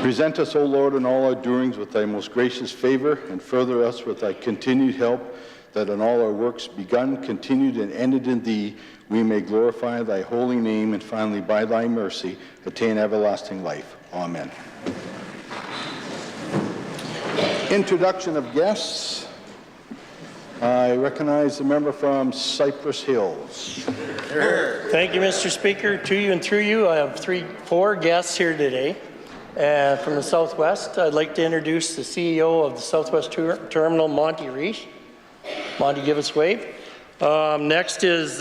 Present us, O Lord, in all our doings with thy most gracious favor, and further us with thy continued help, that in all our works begun, continued, and ended in thee, we may glorify thy holy name, and finally, by thy mercy, attain everlasting life. Amen. Introduction of guests. I recognize the member from Cypress Hills. Thank you, Mr. Speaker. To you and through you, I have four guests here today. From the Southwest, I'd like to introduce the CEO of the Southwest Terminal, Monty Reich. Monty, give us a wave. Next is,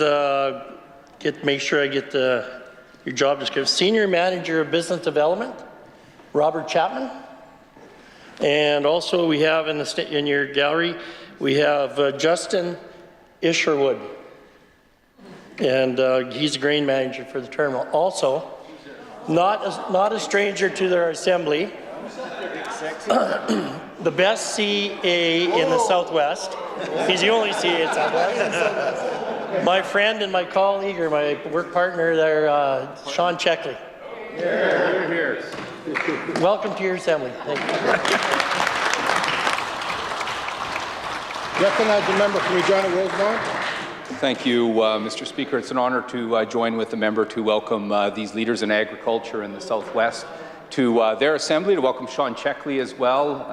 make sure I get your job description. Senior Manager of Business Development, Robert Chapman. And also we have in your gallery, we have Justin Isherwood. And he's a grain manager for the terminal. Also, not a stranger to their assembly, the best CA in the Southwest. He's the only CA in Southwest. My friend and my colleague, or my work partner there, Sean Checkley. Here. Welcome to your assembly. Thank you. Recognize the member from Regina Rosemont. Thank you, Mr. Speaker. It's an honour to join with the member to welcome these leaders in agriculture in the Southwest to their assembly, to welcome Sean Checkley as well.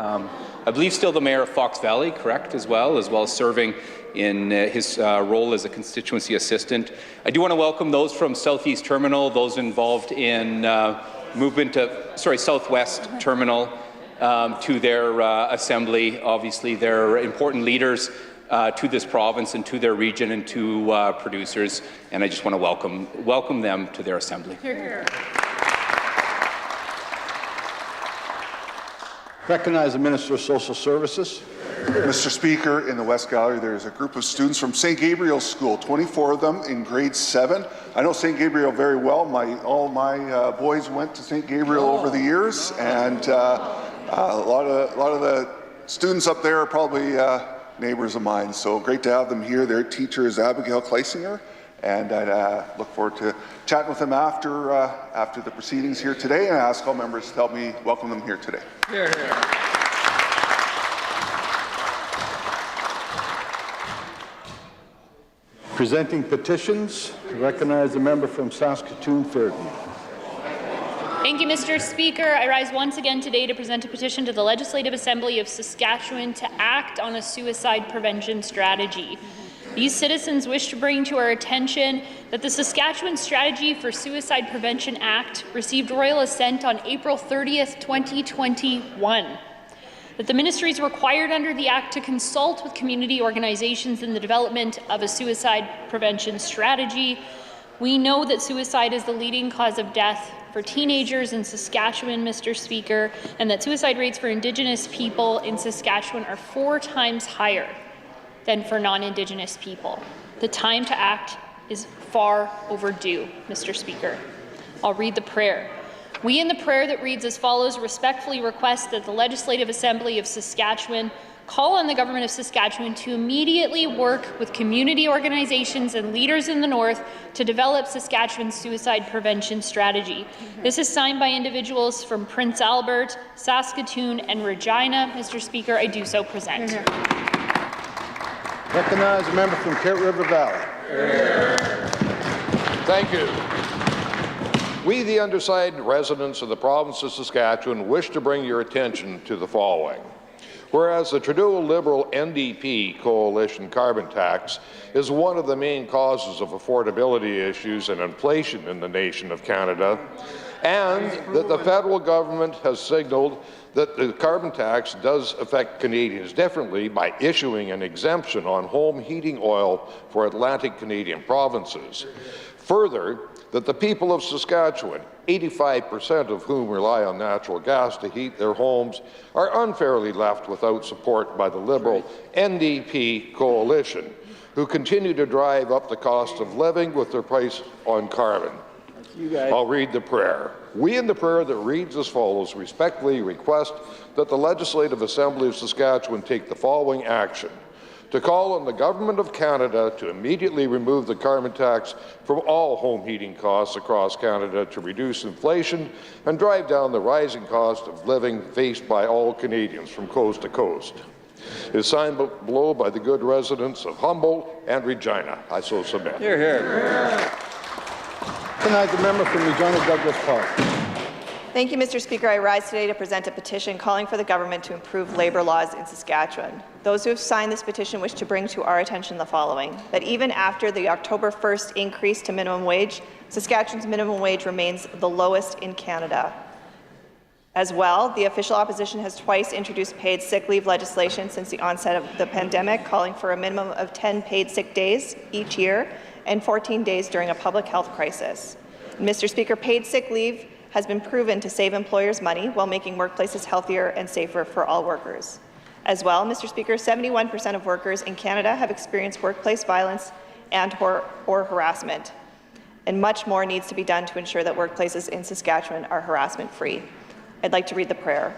I believe still the Mayor of Fox Valley, correct, as well as serving in his role as a constituency assistant. I do want to welcome those from Southeast Terminal, those involved in movement of, Southwest Terminal to their assembly. Obviously, they're important leaders to this province and to their region and to producers, and I just want to welcome them to their assembly. Here. Recognize the Minister of Social Services. Mr. Speaker, in the West Gallery, there's a group of students from St. Gabriel's School, 24 of them in grade 7. I know St. Gabriel very well. All my boys went to St. Gabriel over the years, and a lot of the students up there are probably neighbors of mine, so great to have them here. Their teacher is Abigail Kleisinger, and I look forward to chatting with them after the proceedings here today, and I ask all members to help me welcome them here today. Here. Presenting petitions, to recognize the member from Saskatoon-Ferden. Thank you, Mr. Speaker. I rise once again today to present a petition to the Legislative Assembly of Saskatchewan to act on a suicide prevention strategy. These citizens wish to bring to our attention that the Saskatchewan Strategy for Suicide Prevention Act received royal assent on April 30th, 2021. That the ministry is required under the Act to consult with community organizations in the development of a suicide prevention strategy. We know that suicide is the leading cause of death for teenagers in Saskatchewan, Mr. Speaker, and that suicide rates for Indigenous people in Saskatchewan are 4 times higher than for non-Indigenous people. The time to act is far overdue, Mr. Speaker. I'll read the prayer. We, in the prayer that reads as follows, respectfully request that the Legislative Assembly of Saskatchewan call on the Government of Saskatchewan to immediately work with community organizations and leaders in the North to develop Saskatchewan's suicide prevention strategy. This is signed by individuals from Prince Albert, Saskatoon, and Regina. Mr. Speaker, I do so present. Recognize a member from Kent River Valley. Thank you. We, the undersigned residents of the province of Saskatchewan, wish to bring your attention to the following. Whereas the Trudeau Liberal NDP coalition carbon tax is one of the main causes of affordability issues and inflation in the nation of Canada, and that the federal government has signalled that the carbon tax does affect Canadians differently by issuing an exemption on home heating oil for Atlantic Canadian provinces. Further, that the people of Saskatchewan, 85% of whom rely on natural gas to heat their homes, are unfairly left without support by the Liberal NDP coalition, who continue to drive up the cost of living with their price on carbon. I'll read the prayer. We, in the prayer that reads as follows, respectfully request that the Legislative Assembly of Saskatchewan take the following action. to call on the Government of Canada to immediately remove the carbon tax from all home heating costs across Canada to reduce inflation and drive down the rising cost of living faced by all Canadians from coast to coast. It is signed below by the good residents of Humboldt and Regina. I so submit. Hear, hear. Recognize the member from Regina Douglas Park. Thank you, Mr. Speaker. I rise today to present a petition calling for the government to improve labour laws in Saskatchewan. Those who have signed this petition wish to bring to our attention the following: that even after the October 1st increase to minimum wage, Saskatchewan's minimum wage remains the lowest in Canada. As well, the official opposition has twice introduced paid sick leave legislation since the onset of the pandemic, calling for a minimum of 10 paid sick days each year and 14 days during a public health crisis. Mr. Speaker, paid sick leave has been proven to save employers money while making workplaces healthier and safer for all workers. As well, Mr. Speaker, 71% of workers in Canada have experienced workplace violence and or harassment, and much more needs to be done to ensure that workplaces in Saskatchewan are harassment-free. I'd like to read the prayer.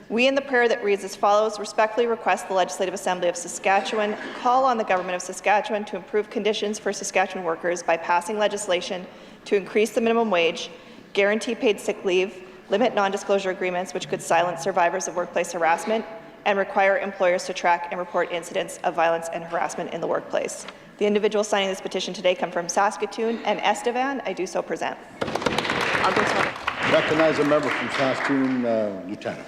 We, in the prayer that reads as follows, respectfully request the Legislative Assembly of Saskatchewan call on the Government of Saskatchewan to improve conditions for Saskatchewan workers by passing legislation to increase the minimum wage, guarantee paid sick leave, limit non-disclosure agreements which could silence survivors of workplace harassment, and require employers to track and report incidents of violence and harassment in the workplace. The individuals signing this petition today come from Saskatoon and Estevan. I do so present. Recognize a member from Saskatoon, Lieutenant.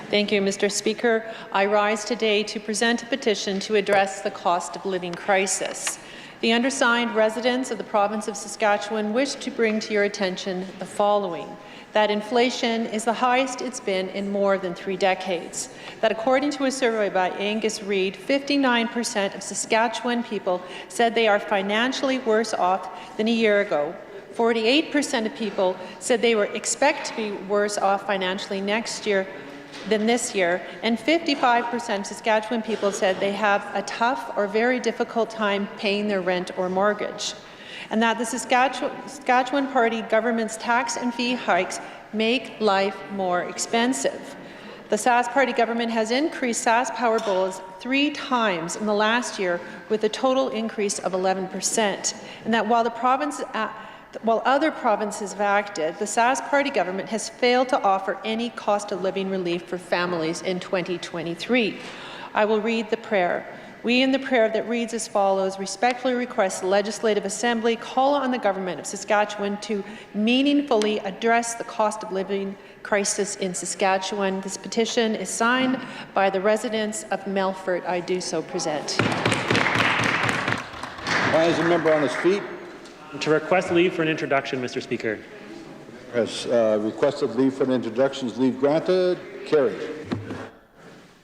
Thank you, Mr. Speaker. I rise today to present a petition to address the cost of living crisis. The undersigned residents of the province of Saskatchewan wish to bring to your attention the following: that inflation is the highest it's been in more than 3 decades, that according to a survey by Angus Reid, 59% of Saskatchewan people said they are financially worse off than a year ago. 48% of people said they expect to be worse off financially next year than this year, and 55% of Saskatchewan people said they have a tough or very difficult time paying their rent or mortgage, and that the Saskatchewan Party government's tax and fee hikes make life more expensive. The Sask Party government has increased Sask Power bills 3 times in the last year, with a total increase of 11%, and that while other provinces have acted, the Sask Party government has failed to offer any cost of living relief for families in 2023. I will read the prayer. We, in the prayer that reads as follows, respectfully request the Legislative Assembly call on the Government of Saskatchewan to meaningfully address the cost of living crisis in Saskatchewan. This petition is signed by the residents of Melfort. I do so present. As a member on his feet. To request leave for an introduction, Mr. Speaker. Has requested leave for an introduction. Leave granted. Carried.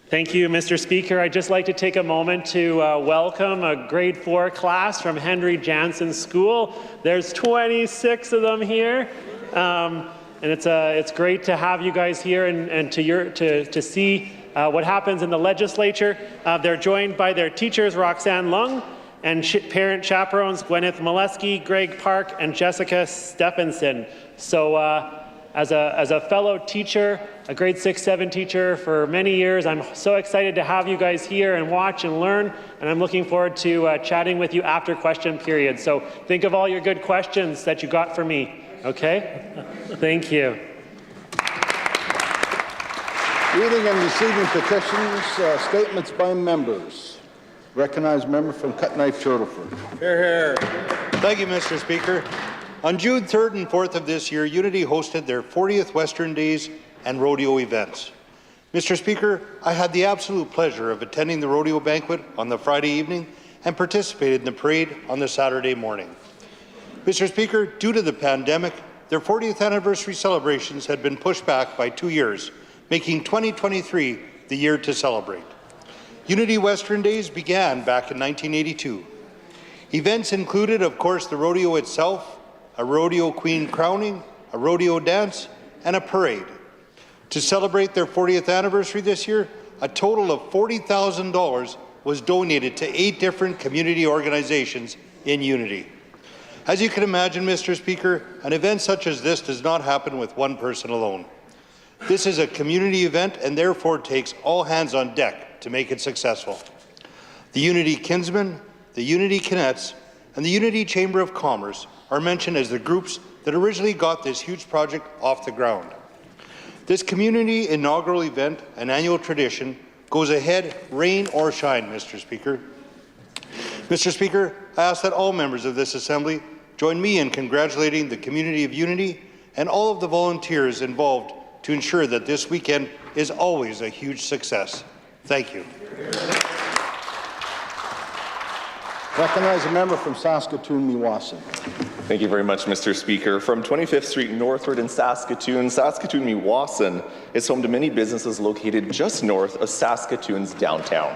Thank you, Mr. Speaker. I'd just like to take a moment to welcome a grade 4 class from Henry Jansen School. There's 26 of them here. And it's great to have you guys here and to see what happens in the legislature. They're joined by their teachers, Roxanne Lung, and parent chaperones Gwyneth Molesky, Greg Park, and Jessica Stephenson. So as a fellow teacher, a grade 6-7 teacher for many years, I'm so excited to have you guys here and watch and learn, and I'm looking forward to chatting with you after question period. So think of all your good questions that you got for me, okay? Thank you. Reading and receiving petitions, statements by members. Recognized member from Cut-Knife Chortleford. Hear, hear. Thank you, Mr. Speaker. On June 3rd and 4th of this year, Unity hosted their 40th Western Days and rodeo events. Mr. Speaker, I had the absolute pleasure of attending the rodeo banquet on the Friday evening and participated in the parade on the Saturday morning. Mr. Speaker, due to the pandemic, their 40th anniversary celebrations had been pushed back by 2 years, making 2023 the year to celebrate. Unity Western Days began back in 1982. Events included, of course, the rodeo itself, a rodeo queen crowning, a rodeo dance, and a parade. To celebrate their 40th anniversary this year, a total of $40,000 was donated to 8 different community organizations in Unity. As you can imagine, Mr. Speaker, an event such as this does not happen with one person alone. This is a community event and therefore takes all hands on deck to make it successful. The Unity Kinsmen, the Unity Cadets, and the Unity Chamber of Commerce are mentioned as the groups that originally got this huge project off the ground. This community inaugural event, an annual tradition, goes ahead rain or shine, Mr. Speaker. Mr. Speaker, I ask that all members of this Assembly join me in congratulating the community of Unity and all of the volunteers involved to ensure that this weekend is always a huge success. Thank you. Recognize a member from Saskatoon-Meewasin. Thank you very much, Mr. Speaker. From 25th Street northward in Saskatoon, Saskatoon-Meewasin is home to many businesses located just north of Saskatoon's downtown.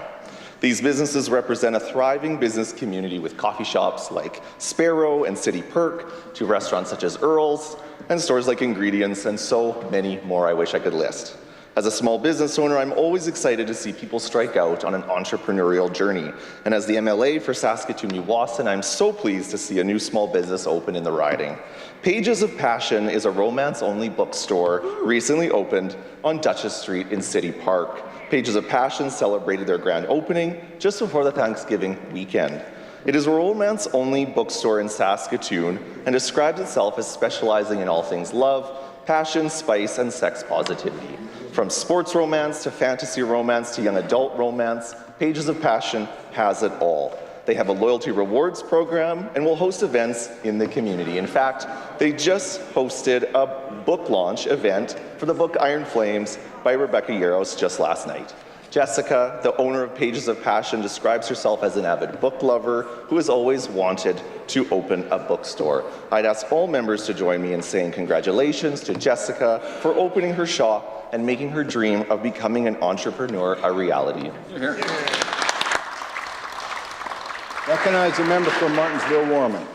These businesses represent a thriving business community with coffee shops like Sparrow and City Perk, to restaurants such as Earl's, and stores like Ingredients, and so many more I wish I could list. As a small business owner, I'm always excited to see people strike out on an entrepreneurial journey. And as the MLA for Saskatoon-Meewasin, I'm so pleased to see a new small business open in the riding. Pages of Passion is a romance-only bookstore recently opened on Duchess Street in City Park. Pages of Passion celebrated their grand opening just before the Thanksgiving weekend. It is a romance-only bookstore in Saskatoon and describes itself as specializing in all things love, passion, spice, and sex positivity. From sports romance to fantasy romance to young adult romance, Pages of Passion has it all. They have a loyalty rewards program and will host events in the community. In fact, they just hosted a book launch event for the book Iron Flames by Rebecca Yaros just last night. Jessica, the owner of Pages of Passion, describes herself as an avid book lover who has always wanted to open a bookstore. I'd ask all members to join me in saying congratulations to Jessica for opening her shop and making her dream of becoming an entrepreneur a reality. Recognize a member from Martensville-Warman.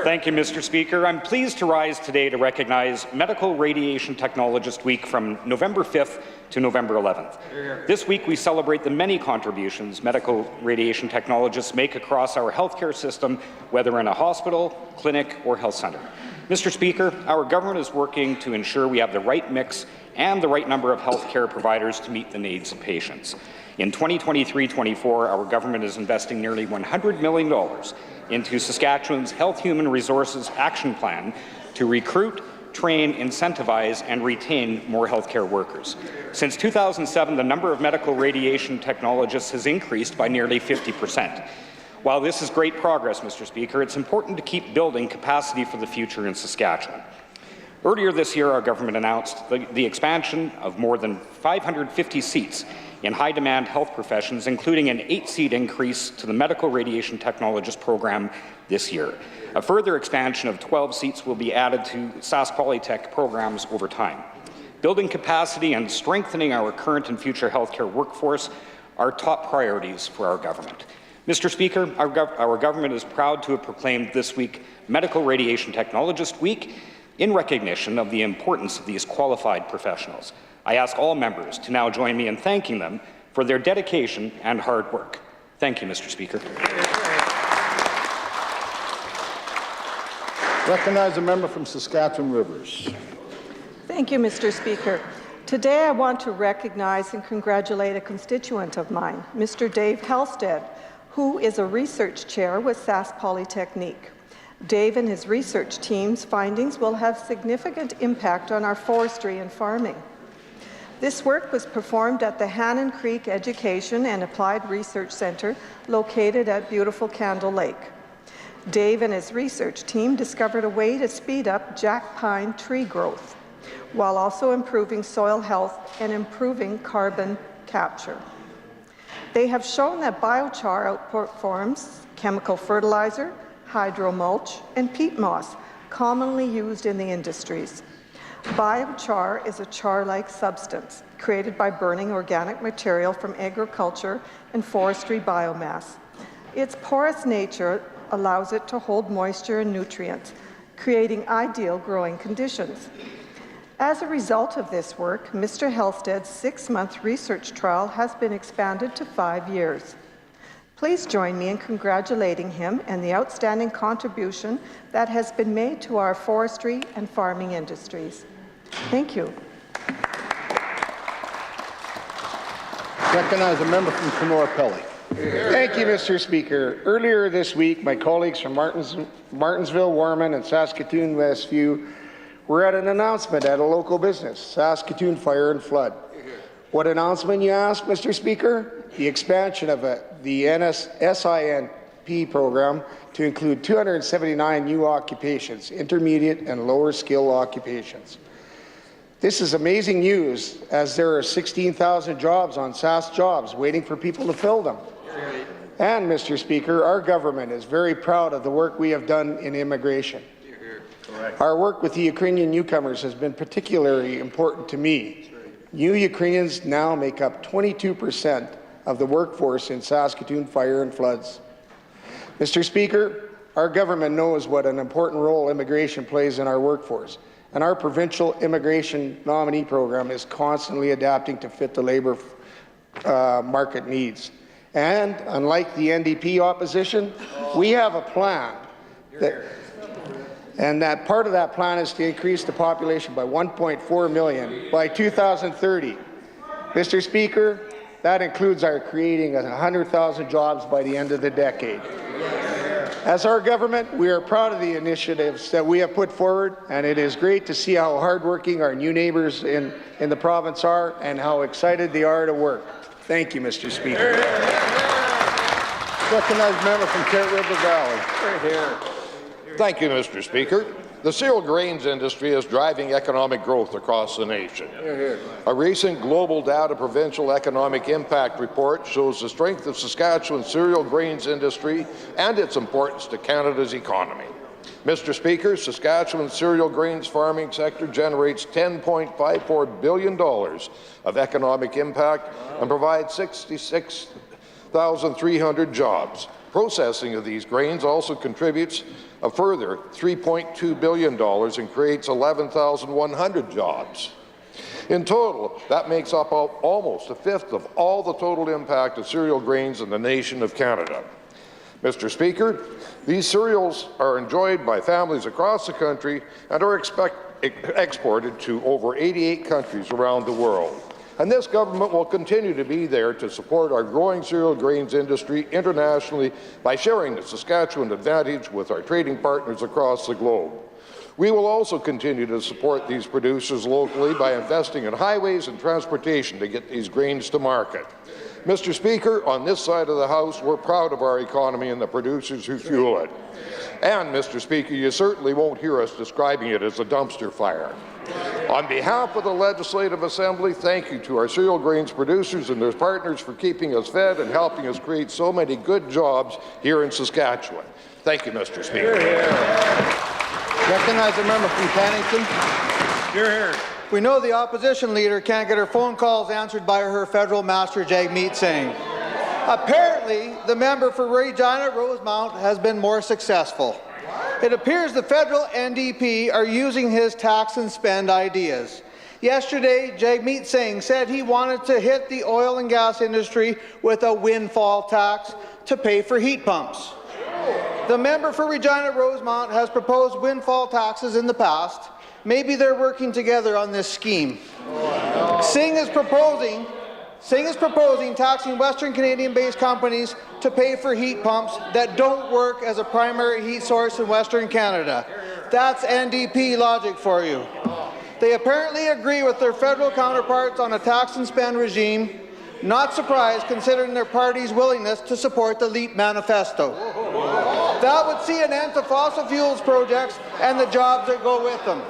Thank you, Mr. Speaker. I'm pleased to rise today to recognize Medical Radiation Technologist Week from November 5th to November 11th. This week, we celebrate the many contributions medical radiation technologists make across our healthcare system, whether in a hospital, clinic, or health centre. Mr. Speaker, our government is working to ensure we have the right mix and the right number of healthcare providers to meet the needs of patients. In 2023-24, our government is investing nearly $100 million into Saskatchewan's Health Human Resources Action Plan to recruit, train, incentivize, and retain more healthcare workers. Since 2007, the number of medical radiation technologists has increased by nearly 50%. While this is great progress, Mr. Speaker, it's important to keep building capacity for the future in Saskatchewan. Earlier this year, our government announced the expansion of more than 550 seats in high-demand health professions, including an 8-seat increase to the Medical Radiation Technologist program this year. A further expansion of 12 seats will be added to Sask Polytech programs over time. Building capacity and strengthening our current and future healthcare workforce are top priorities for our government. Mr. Speaker, our government is proud to have proclaimed this week Medical Radiation Technologist Week in recognition of the importance of these qualified professionals. I ask all members to now join me in thanking them for their dedication and hard work. Thank you, Mr. Speaker. Recognize a member from Saskatchewan Rivers. Thank you, Mr. Speaker. Today I want to recognize and congratulate a constituent of mine, Mr. Dave Halstead, who is a research chair with Sask Polytechnique. Dave and his research team's findings will have significant impact on our forestry and farming. This work was performed at the Hannon Creek Education and Applied Research Centre located at beautiful Candle Lake. Dave and his research team discovered a way to speed up jack pine tree growth while also improving soil health and improving carbon capture. They have shown that biochar outperforms chemical fertilizer, hydromulch, and peat moss, commonly used in the industries. Biochar is a char-like substance created by burning organic material from agriculture and forestry biomass. Its porous nature allows it to hold moisture and nutrients, creating ideal growing conditions. As a result of this work, Mr. Halstead's 6-month research trial has been expanded to 5 years. Please join me in congratulating him and the outstanding contribution that has been made to our forestry and farming industries. Thank you. Recognize a member from Kenora Pelly. Thank you, Mr. Speaker. Earlier this week, my colleagues from Martinsville, Warman, and Saskatoon Westview were at an announcement at a local business, Saskatoon Fire and Flood. What announcement, you ask, Mr. Speaker? The expansion of the SINP program to include 279 new occupations, intermediate and lower skill occupations. This is amazing news, as there are 16,000 jobs on SAS Jobs waiting for people to fill them. And, Mr. Speaker, our government is very proud of the work we have done in immigration. Our work with the Ukrainian newcomers has been particularly important to me. New Ukrainians now make up 22% of the workforce in Saskatoon Fire and Floods. Mr. Speaker, our government knows what an important role immigration plays in our workforce, and our provincial immigration nominee program is constantly adapting to fit the labour market needs. And unlike the NDP opposition, we have a plan, and that part of that plan is to increase the population by 1.4 million by 2030. Mr. Speaker, that includes our creating 100,000 jobs by the end of the decade. As our government, we are proud of the initiatives that we have put forward, and it is great to see how hardworking our new neighbours in the province are and how excited they are to work. Thank you, Mr. Speaker. Recognized member from Kent River Valley. Right here. Thank you, Mr. Speaker. The cereal grains industry is driving economic growth across the nation. A recent Global Data Provincial Economic Impact report shows the strength of Saskatchewan's cereal grains industry and its importance to Canada's economy. Mr. Speaker, Saskatchewan's cereal grains farming sector generates $10.54 billion of economic impact and provides 66,300 jobs. Processing of these grains also contributes a further $3.2 billion and creates 11,100 jobs. In total, that makes up almost a fifth of all the total impact of cereal grains in the nation of Canada. Mr. Speaker, these cereals are enjoyed by families across the country and are exported to over 88 countries around the world. And this government will continue to be there to support our growing cereal grains industry internationally by sharing the Saskatchewan advantage with our trading partners across the globe. We will also continue to support these producers locally by investing in highways and transportation to get these grains to market. Mr. Speaker, on this side of the House, we're proud of our economy and the producers who fuel it. And, Mr. Speaker, you certainly won't hear us describing it as a dumpster fire. On behalf of the Legislative Assembly, thank you to our cereal grains producers and their partners for keeping us fed and helping us create so many good jobs here in Saskatchewan. Thank you, Mr. Speaker. Recognize the member from Pennington. Here. We know the opposition leader can't get her phone calls answered by her federal master, Jagmeet Singh. Apparently, the member for Regina Rosemount has been more successful. It appears the federal NDP are using his tax and spend ideas. Yesterday, Jagmeet Singh said he wanted to hit the oil and gas industry with a windfall tax to pay for heat pumps. The member for Regina Rosemount has proposed windfall taxes in the past. Maybe they're working together on this scheme. Singh is proposing taxing Western Canadian-based companies to pay for heat pumps that don't work as a primary heat source in Western Canada. That's NDP logic for you. They apparently agree with their federal counterparts on a tax and spend regime. Not surprised, considering their party's willingness to support the LEAP manifesto. That would see an end to fossil fuels projects and the jobs that go with them.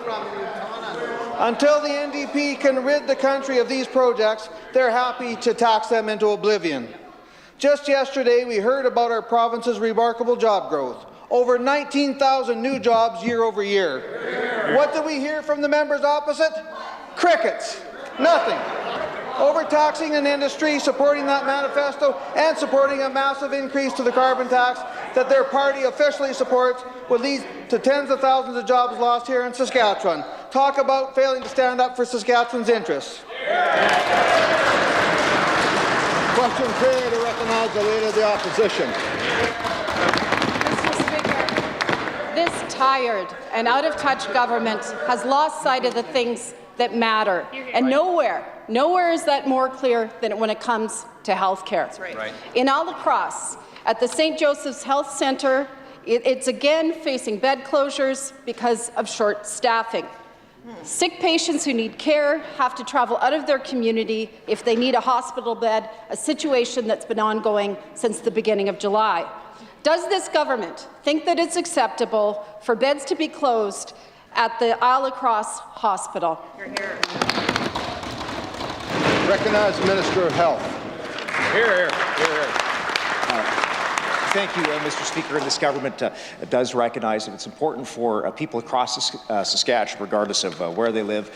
Until the NDP can rid the country of these projects, they're happy to tax them into oblivion. Just yesterday, we heard about our province's remarkable job growth. Over 19,000 new jobs year over year. What did we hear from the members opposite? Crickets. Nothing. Overtaxing an industry, supporting that manifesto, and supporting a massive increase to the carbon tax that their party officially supports would lead to tens of thousands of jobs lost here in Saskatchewan. Talk about failing to stand up for Saskatchewan's interests. Question period to recognize the Leader of the Opposition. Mr. Speaker, this tired and out-of-touch government has lost sight of the things that matter. And nowhere is that more clear than when it comes to health care. That's right. In Alla-Crosse, at the St. Joseph's Health Centre, it's again facing bed closures because of short staffing. Sick patients who need care have to travel out of their community if they need a hospital bed, a situation that's been ongoing since the beginning of July. Does this government think that it's acceptable for beds to be closed at the Alla-Crosse Hospital? Recognize the Minister of Health. Here. Thank you, Mr. Speaker. And this government does recognize that it's important for people across Saskatchewan, regardless of where they live,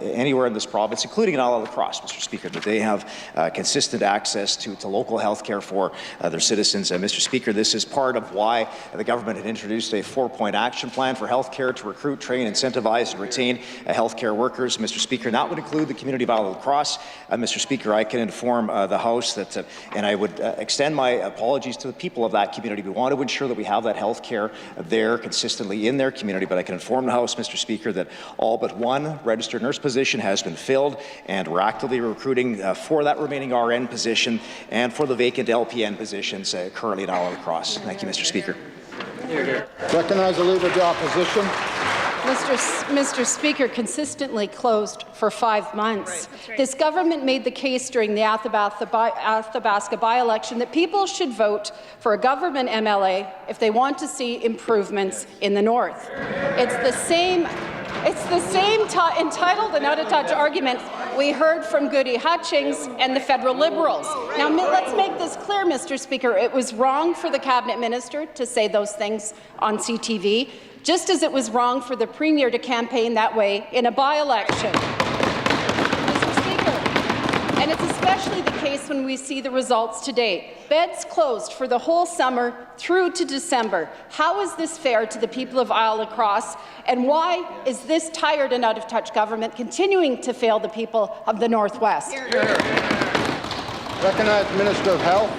anywhere in this province, including in Alla-Crosse, Mr. Speaker, that they have consistent access to local health care for their citizens. Mr. Speaker, this is part of why the government had introduced a 4-point action plan for health care to recruit, train, incentivize, and retain health care workers, Mr. Speaker. And that would include the community of Alla-Crosse. Mr. Speaker, I can inform the House that, and I would extend my apologies to the people of that community. We want to ensure that we have that health care there consistently in their community, but I can inform the House, Mr. Speaker, that all but one registered nurse position has been filled, and we're actively recruiting for that remaining RN position and for the vacant LPN positions currently in Alla-Crosse. Thank you, Mr. Speaker. Recognize the Leader of the Opposition. Mr. Speaker, consistently closed for 5 months. Right. This government made the case during the Athabasca by-election that people should vote for a government MLA if they want to see improvements in the north. It's the same entitled and out-of-touch argument we heard from Goody Hutchings and the federal Liberals. Now, let's make this clear, Mr. Speaker. It was wrong for the Cabinet Minister to say those things on CTV, just as it was wrong for the Premier to campaign that way in a by-election. Mr. Speaker, and it's especially the case when we see the results today. Beds closed for the whole summer through to December. How is this fair to the people of Alla-Crosse, and why is this tired and out-of-touch government continuing to fail the people of the Northwest? Recognize the Minister of Health.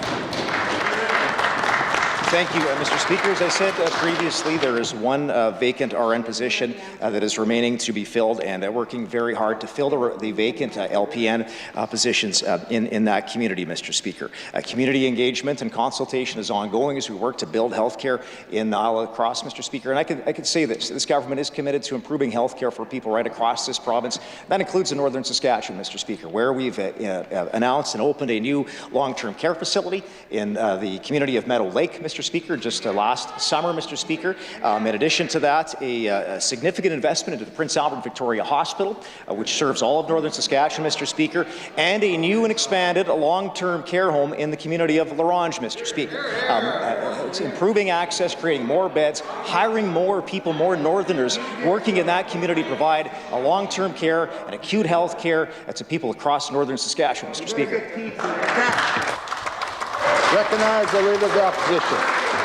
Thank you, Mr. Speaker. As I said previously, there is one vacant RN position that is remaining to be filled, and working very hard to fill the vacant LPN positions in that community, Mr. Speaker. Community engagement and consultation is ongoing as we work to build health care in Alla-Crosse, Mr. Speaker. And I could say that this government is committed to improving health care for people right across this province. That includes in northern Saskatchewan, Mr. Speaker, where we've announced and opened a new long-term care facility in the community of Meadow Lake, Mr. Speaker, just last summer, Mr. Speaker. In addition to that, a significant investment into the Prince Albert Victoria Hospital, which serves all of northern Saskatchewan, Mr. Speaker, and a new and expanded long-term care home in the community of Larange, Mr. Speaker. It's improving access, creating more beds, hiring more people, more northerners working in that community to provide a long-term care and acute health care to people across northern Saskatchewan, Mr. Speaker. Recognize the Leader of the Opposition.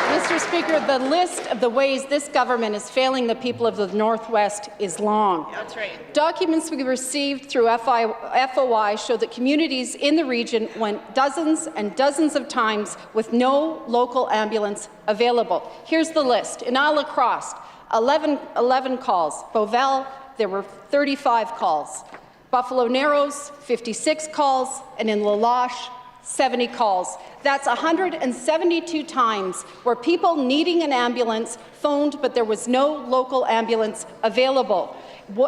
Mr. Speaker, the list of the ways this government is failing the people of the Northwest is long. That's right. Documents we received through FOI show that communities in the region went dozens and dozens of times with no local ambulance available. Here's the list. In Alla-Crosse, 11 calls. Beauval, there were 35 calls. Buffalo Narrows, 56 calls. And in La Loche, 70 calls. That's 172 times where people needing an ambulance phoned, but there was no local ambulance available.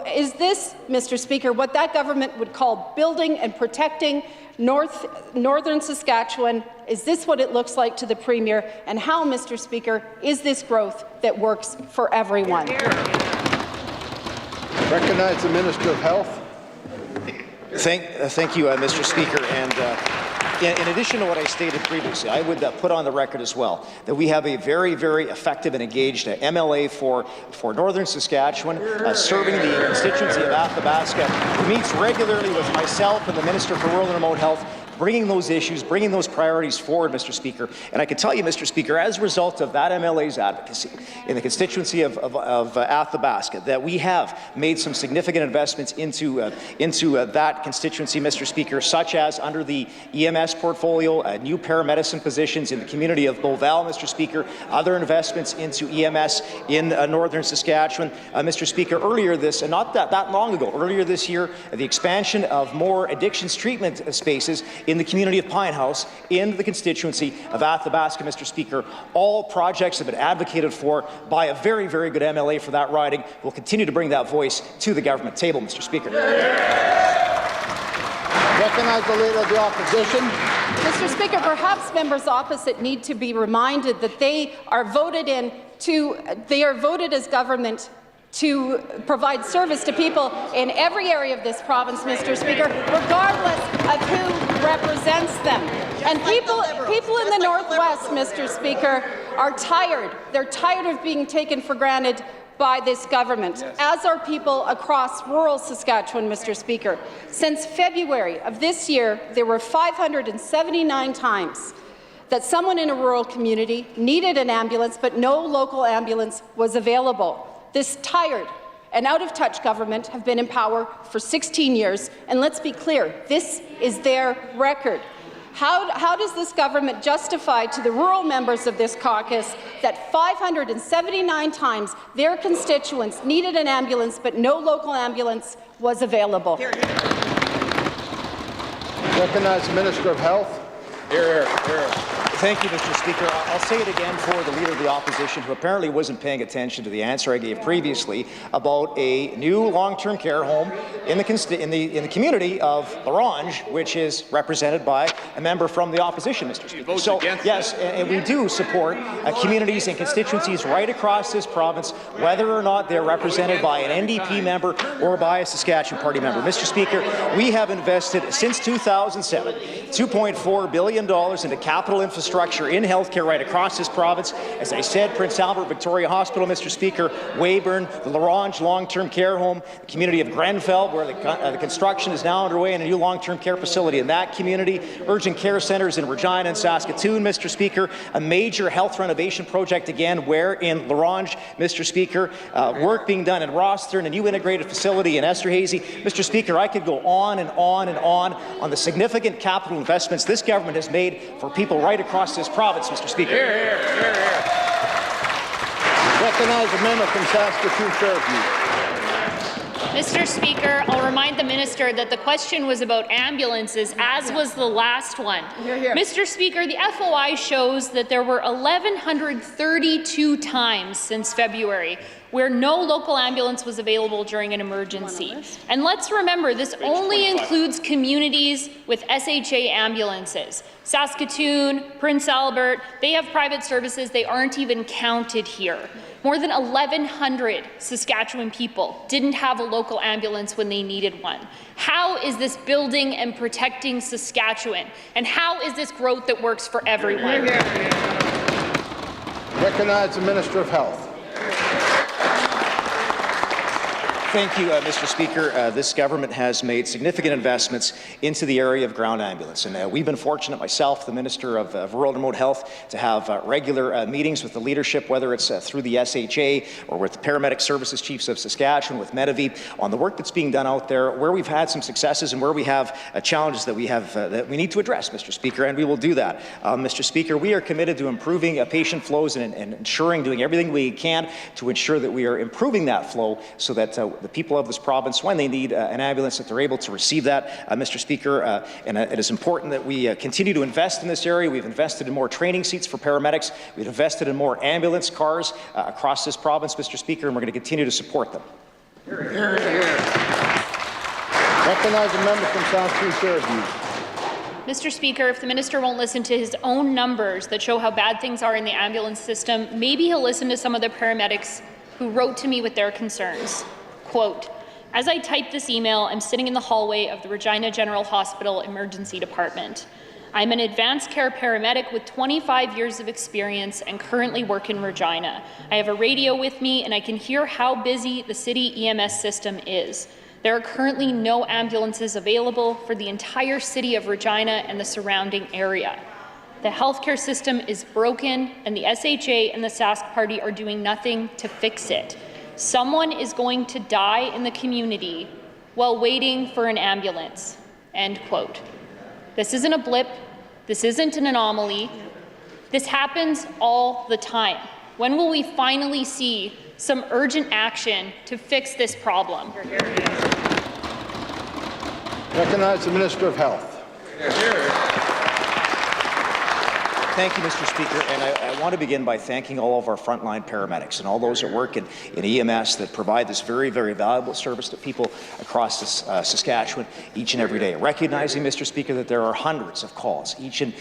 Is this, Mr. Speaker, what that government would call building and protecting northern Saskatchewan? Is this what it looks like to the Premier? And how, Mr. Speaker, is this growth that works for everyone? Recognize the Minister of Health. Thank you, Mr. Speaker. And in addition to what I stated previously, I would put on the record as well that we have a very, very effective and engaged MLA for northern Saskatchewan, serving the constituency of Athabasca, who meets regularly with myself and the Minister for Rural and Remote Health, bringing those issues, bringing those priorities forward, Mr. Speaker. And I can tell you, Mr. Speaker, as a result of that MLA's advocacy in the constituency of Athabasca, that we have made some significant investments into that constituency, Mr. Speaker, such as under the EMS portfolio, new paramedicine positions in the community of Beauval, Mr. Speaker, other investments into EMS in northern Saskatchewan. Mr. Speaker, earlier this, and not that long ago, earlier this year, the expansion of more addictions treatment spaces in the community of Pine House in the constituency of Athabasca, Mr. Speaker. All projects have been advocated for by a very, very good MLA for that riding. We'll continue to bring that voice to the government table, Mr. Speaker. Recognize the Leader of the Opposition. Mr. Speaker, perhaps members opposite need to be reminded that they are voted as government to provide service to people in every area of this province, Mr. Speaker, regardless of who represents them. And people in the Northwest, Mr. Speaker, are tired. They're tired of being taken for granted by this government, as are people across rural Saskatchewan, Mr. Speaker. Since February of this year, there were 579 times that someone in a rural community needed an ambulance, but no local ambulance was available. This tired and out-of-touch government have been in power for 16 years, and let's be clear, this is their record. How does this government justify to the rural members of this caucus that 579 times their constituents needed an ambulance, but no local ambulance was available? Recognize the Minister of Health. Here. Thank you, Mr. Speaker. I'll say it again for the Leader of the Opposition, who apparently wasn't paying attention to the answer I gave previously about a new long-term care home in the community of Larange, which is represented by a member from the opposition, Mr. Speaker. So, yes, and we do support communities and constituencies right across this province, whether or not they're represented by an NDP member or by a Saskatchewan Party member. Mr. Speaker, we have invested since 2007 $2.4 billion into capital infrastructure in healthcare right across this province. As I said, Prince Albert Victoria Hospital, Mr. Speaker, Weyburn, the Larange long-term care home, the community of Grenfell, where the construction is now underway in a new long-term care facility in that community, urgent care centres in Regina and Saskatoon, Mr. Speaker, a major health renovation project again, where in Larange, Mr. Speaker, work being done in Rosthern, a new integrated facility in Esterhazy. Mr. Speaker, I could go on and on the significant capital investments this government has made for people right across this province, Mr. Speaker. Here. Recognize the member from Saskatoon Fairview. Mr. Speaker, I'll remind the minister that the question was about ambulances, as was the last one. Mr. Speaker, the FOI shows that there were 1,132 times since February where no local ambulance was available during an emergency. And let's remember, this only includes communities with SHA ambulances. Saskatoon, Prince Albert, they have private services. They aren't even counted here. More than 1,100 Saskatchewan people didn't have a local ambulance when they needed one. How is this building and protecting Saskatchewan? And how is this growth that works for everyone? Recognize the Minister of Health. Thank you, Mr. Speaker. This government has made significant investments into the area of ground ambulance, and we've been fortunate, myself, the Minister of Rural and Remote Health, to have regular meetings with the leadership, whether it's through the SHA or with the Paramedic Services Chiefs of Saskatchewan, with Medivy, on the work that's being done out there, where we've had some successes and where we have challenges that we need to address, Mr. Speaker, and we will do that. Mr. Speaker, we are committed to improving patient flows and ensuring, doing everything we can to ensure that we are improving that flow so that the people of this province, when they need an ambulance, that they're able to receive that, Mr. Speaker. And it is important that we continue to invest in this area. We've invested in more training seats for paramedics. We've invested in more ambulance cars across this province, Mr. Speaker, and we're going to continue to support them. Recognize the member from Saskatoon Fairview. Mr. Speaker, if the minister won't listen to his own numbers that show how bad things are in the ambulance system, maybe he'll listen to some of the paramedics who wrote to me with their concerns. Quote, "As I type this email, I'm sitting in the hallway of the Regina General Hospital Emergency Department. I'm an advanced care paramedic with 25 years of experience and currently work in Regina. I have a radio with me and I can hear how busy the city EMS system is. There are currently no ambulances available for the entire city of Regina and the surrounding area. The healthcare system is broken, and the SHA and the Sask Party are doing nothing to fix it. Someone is going to die in the community while waiting for an ambulance." End quote. This isn't a blip. This isn't an anomaly. This happens all the time. When will we finally see some urgent action to fix this problem? Recognize the Minister of Health. Thank you, Mr. Speaker, and I want to begin by thanking all of our frontline paramedics and all those that work in EMS that provide this very, very valuable service to people across Saskatchewan each and every day. Recognizing, Mr. Speaker, that there are hundreds of calls each and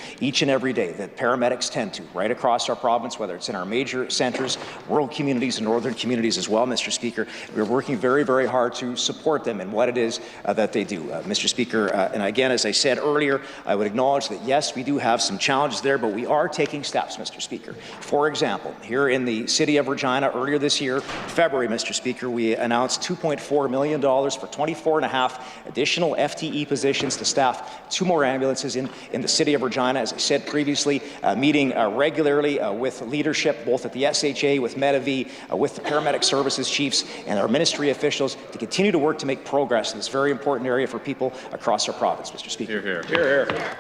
every day that paramedics tend to right across our province, whether it's in our major centres, rural communities, and northern communities as well, Mr. Speaker. We're working very, very hard to support them in what it is that they do, Mr. Speaker. And again, as I said earlier, I would acknowledge that yes, we do have some challenges there, but we are taking steps, Mr. Speaker. For example, here in the city of Regina earlier this year, February, Mr. Speaker, we announced $2.4 million for 24.5 additional FTE positions to staff 2 more ambulances in the city of Regina. As I said previously, meeting regularly with leadership, both at the SHA, with Medivy, with the paramedic services chiefs and our ministry officials to continue to work to make progress in this very important area for people across our province, Mr. Speaker. Hear, hear.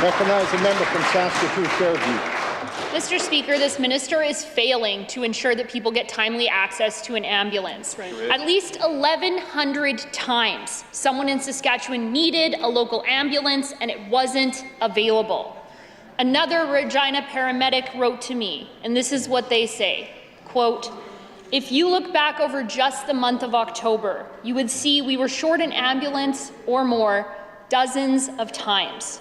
Recognize the member from Saskatoon Fairview. Mr. Speaker, this minister is failing to ensure that people get timely access to an ambulance. At least 1,100 times, someone in Saskatchewan needed a local ambulance and it wasn't available. Another Regina paramedic wrote to me, and this is what they say, quote, "If you look back over just the month of October, you would see we were short an ambulance or more dozens of times."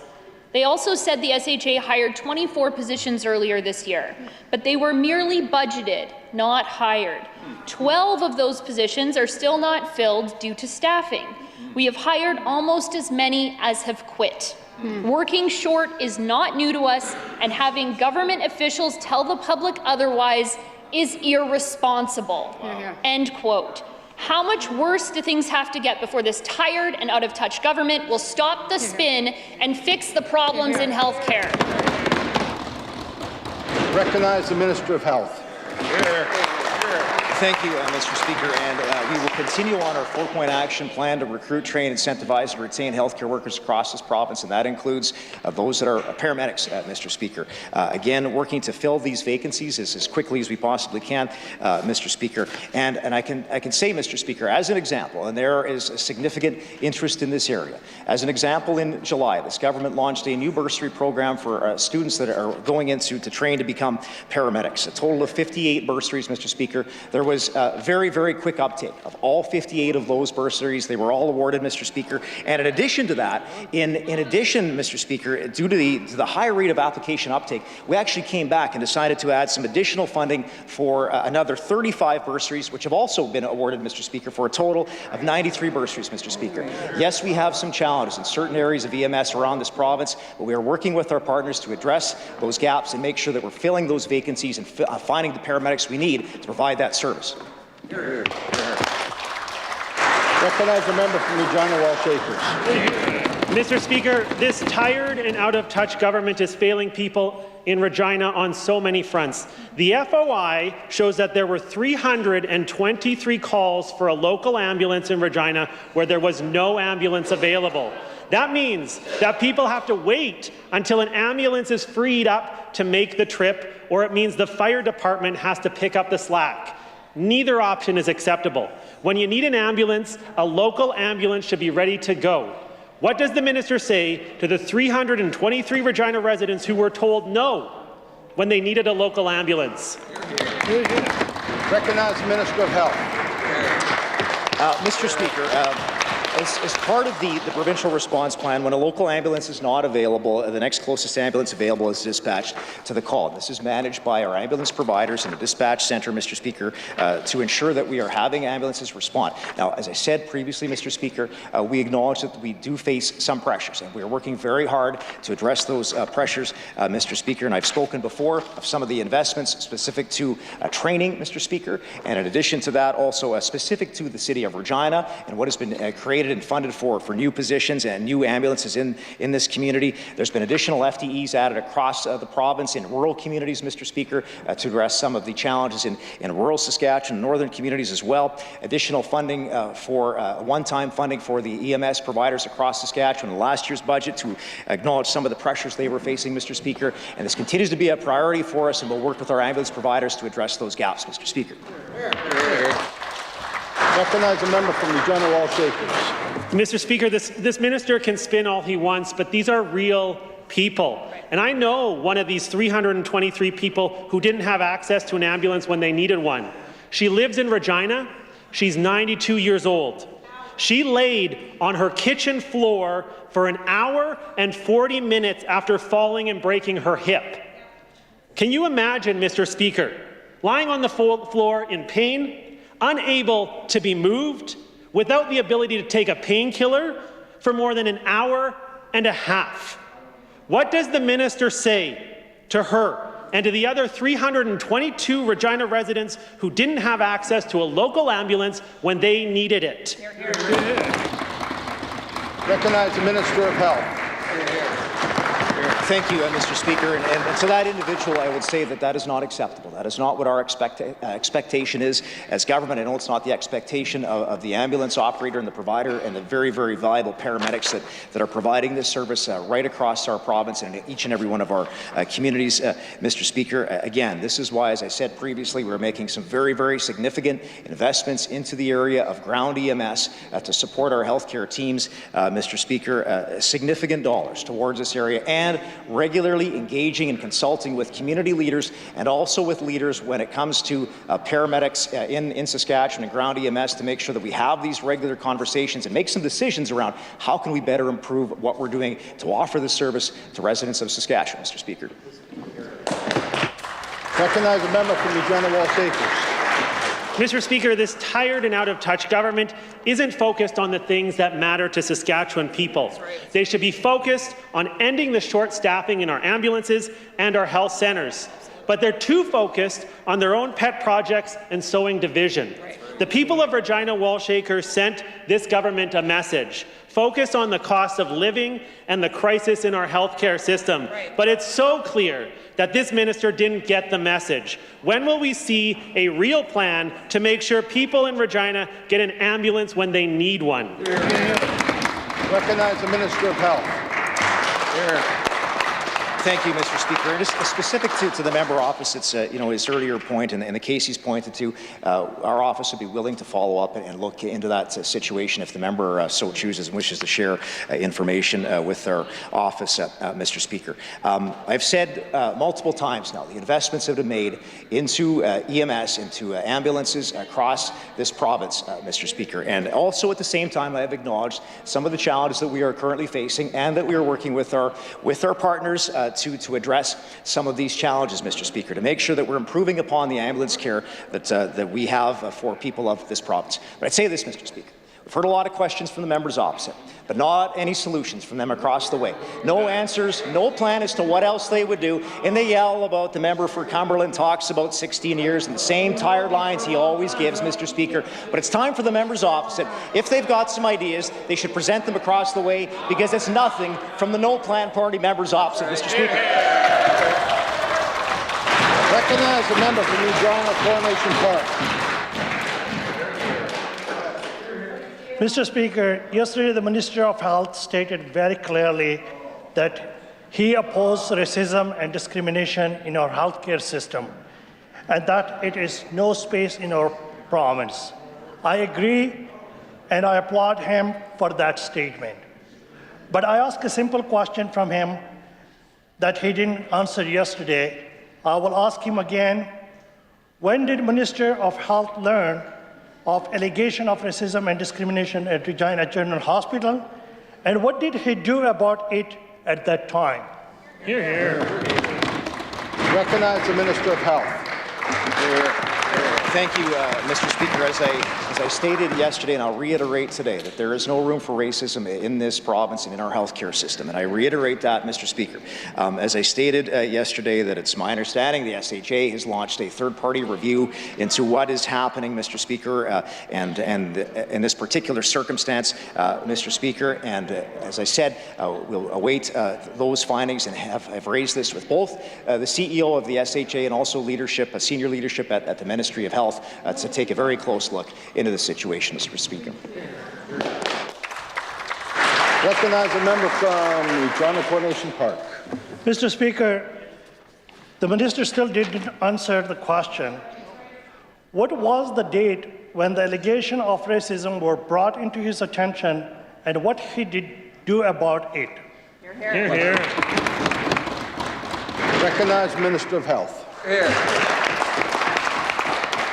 They also said the SHA hired 24 positions earlier this year, but they were merely budgeted, not hired. 12 of those positions are still not filled due to staffing. We have hired almost as many as have quit. Working short is not new to us, and having government officials tell the public otherwise is irresponsible. End quote. How much worse do things have to get before this tired and out-of-touch government will stop the spin and fix the problems in healthcare? Recognize the Minister of Health. Thank you, Mr. Speaker, and we will continue on our 4-point action plan to recruit, train, incentivize, and retain healthcare workers across this province, and that includes those that are paramedics, Mr. Speaker. Again, working to fill these vacancies as quickly as we possibly can, Mr. Speaker. And I can say, Mr. Speaker, as an example, and there is a significant interest in this area. As an example, in July, this government launched a new bursary program for students that are going into to train to become paramedics. A total of 58 bursaries, Mr. Speaker. There was very, very quick uptake of all 58 of those bursaries. They were all awarded, Mr. Speaker. And in addition to that, in addition, Mr. Speaker, due to the high rate of application uptake, we actually came back and decided to add some additional funding for another 35 bursaries, which have also been awarded, Mr. Speaker, for a total of 93 bursaries, Mr. Speaker. Yes, we have some challenges in certain areas of EMS around this province, but we are working with our partners to address those gaps and make sure that we're filling those vacancies and finding the paramedics we need to provide that service. Recognize the member from Regina Welsh Acres. Mr. Speaker, this tired and out-of-touch government is failing people in Regina on so many fronts. The FOI shows that there were 323 calls for a local ambulance in Regina where there was no ambulance available. That means that people have to wait until an ambulance is freed up to make the trip, or it means the fire department has to pick up the slack. Neither option is acceptable. When you need an ambulance, a local ambulance should be ready to go. What does the minister say to the 323 Regina residents who were told no when they needed a local ambulance? Recognize the Minister of Health. Mr. Speaker, As part of the provincial response plan, when a local ambulance is not available, the next closest ambulance available is dispatched to the call. This is managed by our ambulance providers in the dispatch centre, Mr. Speaker, to ensure that we are having ambulances respond. Now, as I said previously, Mr. Speaker, we acknowledge that we do face some pressures, and we are working very hard to address those pressures, Mr. Speaker. And I've spoken before of some of the investments specific to training, Mr. Speaker, and in addition to that, also specific to the City of Regina and what has been created and funded for new positions and new ambulances in this community. There's been additional FTEs added across the province in rural communities, Mr. Speaker, to address some of the challenges in rural Saskatchewan and northern communities as well. Additional funding for one-time funding for the EMS providers across Saskatchewan in last year's budget to acknowledge some of the pressures they were facing, Mr. Speaker. And this continues to be a priority for us, and we'll work with our ambulance providers to address those gaps, Mr. Speaker. Recognize a member from Regina Walsh Acres. Mr. Speaker, this minister can spin all he wants, but these are real people. And I know one of these 323 people who didn't have access to an ambulance when they needed one. She lives in Regina. She's 92 years old. She laid on her kitchen floor for an hour and 40 minutes after falling and breaking her hip. Can you imagine, Mr. Speaker, lying on the floor in pain, unable to be moved, without the ability to take a painkiller for more than an hour and a half? What does the minister say to her and to the other 322 Regina residents who didn't have access to a local ambulance when they needed it? Recognize the Minister of Health. Thank you, Mr. Speaker. And to that individual, I would say that is not acceptable. That is not what our expectation is as government. I know it's not the expectation of the ambulance operator and the provider and the very, very valuable paramedics that are providing this service right across our province and each and every one of our communities, Mr. Speaker. Again, this is why, as I said previously, we're making some very, very significant investments into the area of ground EMS to support our healthcare teams, Mr. Speaker. Significant dollars towards this area, and regularly engaging and consulting with community leaders and also with leaders when it comes to paramedics in Saskatchewan and ground EMS to make sure that we have these regular conversations and make some decisions around how can we better improve what we're doing to offer this service to residents of Saskatchewan, Mr. Speaker. Recognize a member from Regina Walsh Acres. Mr. Speaker, this tired and out-of-touch government isn't focused on the things that matter to Saskatchewan people. They should be focused on ending the short staffing in our ambulances and our health centres. But they're too focused on their own pet projects and sowing division. The people of Regina Walsh Acres sent this government a message. Focus on the cost of living and the crisis in our healthcare system. But it's so clear that this minister didn't get the message. When will we see a real plan to make sure people in Regina get an ambulance when they need one? Recognize the Minister of Health. Thank you, Mr. Speaker. And just specific to the member opposite's, his earlier point and the case he's pointed to, our office would be willing to follow up and look into that situation if the member so chooses and wishes to share information with our office, Mr. Speaker. I've said multiple times now, the investments that have been made into EMS, into ambulances across this province, Mr. Speaker. And also at the same time, I have acknowledged some of the challenges that we are currently facing and that we are working with our partners to address some of these challenges, Mr. Speaker, to make sure that we're improving upon the ambulance care that we have for people of this province. But I'd say this, Mr. Speaker. We've heard a lot of questions from the members opposite, but not any solutions from them across the way. No answers, no plan as to what else they would do, and they yell about the member for Cumberland talks about 16 years and the same tired lines he always gives, Mr. Speaker. But it's time for the members opposite. If they've got some ideas, they should present them across the way, because it's nothing from the No Plan Party members opposite, Mr. Speaker. Recognize the member from Regina Coronation Park. Mr. Speaker, yesterday the Minister of Health stated very clearly that he opposed racism and discrimination in our healthcare system and that it is no space in our province. I agree and I applaud him for that statement. But I asked a simple question from him that he didn't answer yesterday. I will ask him again. When did Minister of Health learn of allegation of racism and discrimination at Regina General Hospital? And what did he do about it at that time? Hear, hear. Recognize the Minister of Health. Thank you, Mr. Speaker. As I stated yesterday, and I'll reiterate today, that there is no room for racism in this province and in our healthcare system. And I reiterate that, Mr. Speaker. As I stated yesterday, that it's my understanding the SHA has launched a third-party review into what is happening, Mr. Speaker, and in this particular circumstance, Mr. Speaker. And as I said, we'll await those findings and have raised this with both the CEO of the SHA and also leadership, senior leadership at the Ministry of Health, to take a very close look into the situation, Mr. Speaker. Recognize the member from Regina Coronation Park. Mr. Speaker, the minister still didn't answer the question. What was the date when the allegation of racism were brought into his attention, and what he did do about it? Hear, hear. Recognize Minister of Health. Here.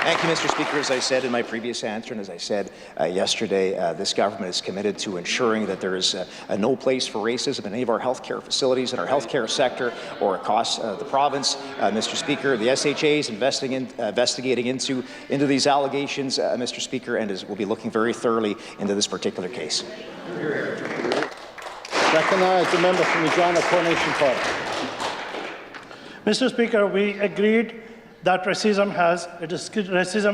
Thank you, Mr. Speaker. As I said in my previous answer, and as I said yesterday, this government is committed to ensuring that there is no place for racism in any of our healthcare facilities, in our healthcare sector, or across the province. Mr. Speaker, the SHA is investigating into these allegations, Mr. Speaker, and will be looking very thoroughly into this particular case. Recognize the member from Regina Coronation Park. Mr. Speaker, we agreed that racism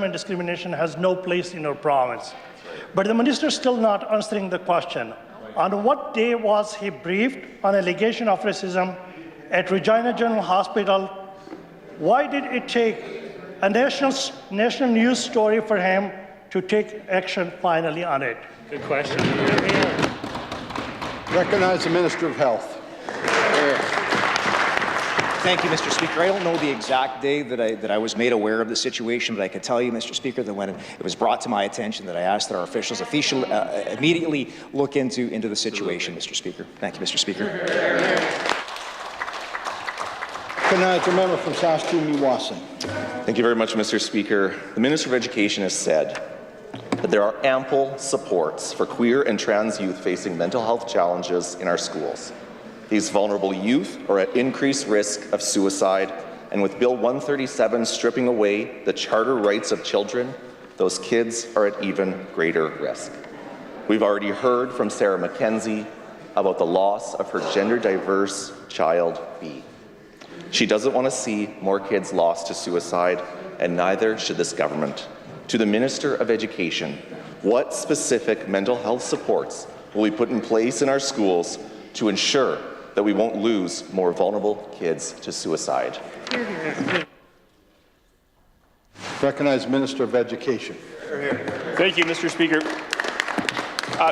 and discrimination has no place in our province. But the minister is still not answering the question. On what day was he briefed on allegation of racism at Regina General Hospital? Why did it take a national news story for him to take action finally on it? Good question. Recognize the Minister of Health. Thank you, Mr. Speaker. I don't know the exact day that I was made aware of the situation, but I can tell you, Mr. Speaker, that when it was brought to my attention, that I asked that our officials immediately look into the situation, Mr. Speaker. Thank you, Mr. Speaker. Recognize the member from Saskatoon-Meewasin. Thank you very much, Mr. Speaker. The Minister of Education has said that there are ample supports for queer and trans youth facing mental health challenges in our schools. These vulnerable youth are at increased risk of suicide, and with Bill 137 stripping away the charter rights of children, those kids are at even greater risk. We've already heard from Sarah McKenzie about the loss of her gender-diverse child, B. She doesn't want to see more kids lost to suicide, and neither should this government. To the Minister of Education, what specific mental health supports will be put in place in our schools to ensure that we won't lose more vulnerable kids to suicide? Recognize Minister of Education. Thank you, Mr. Speaker.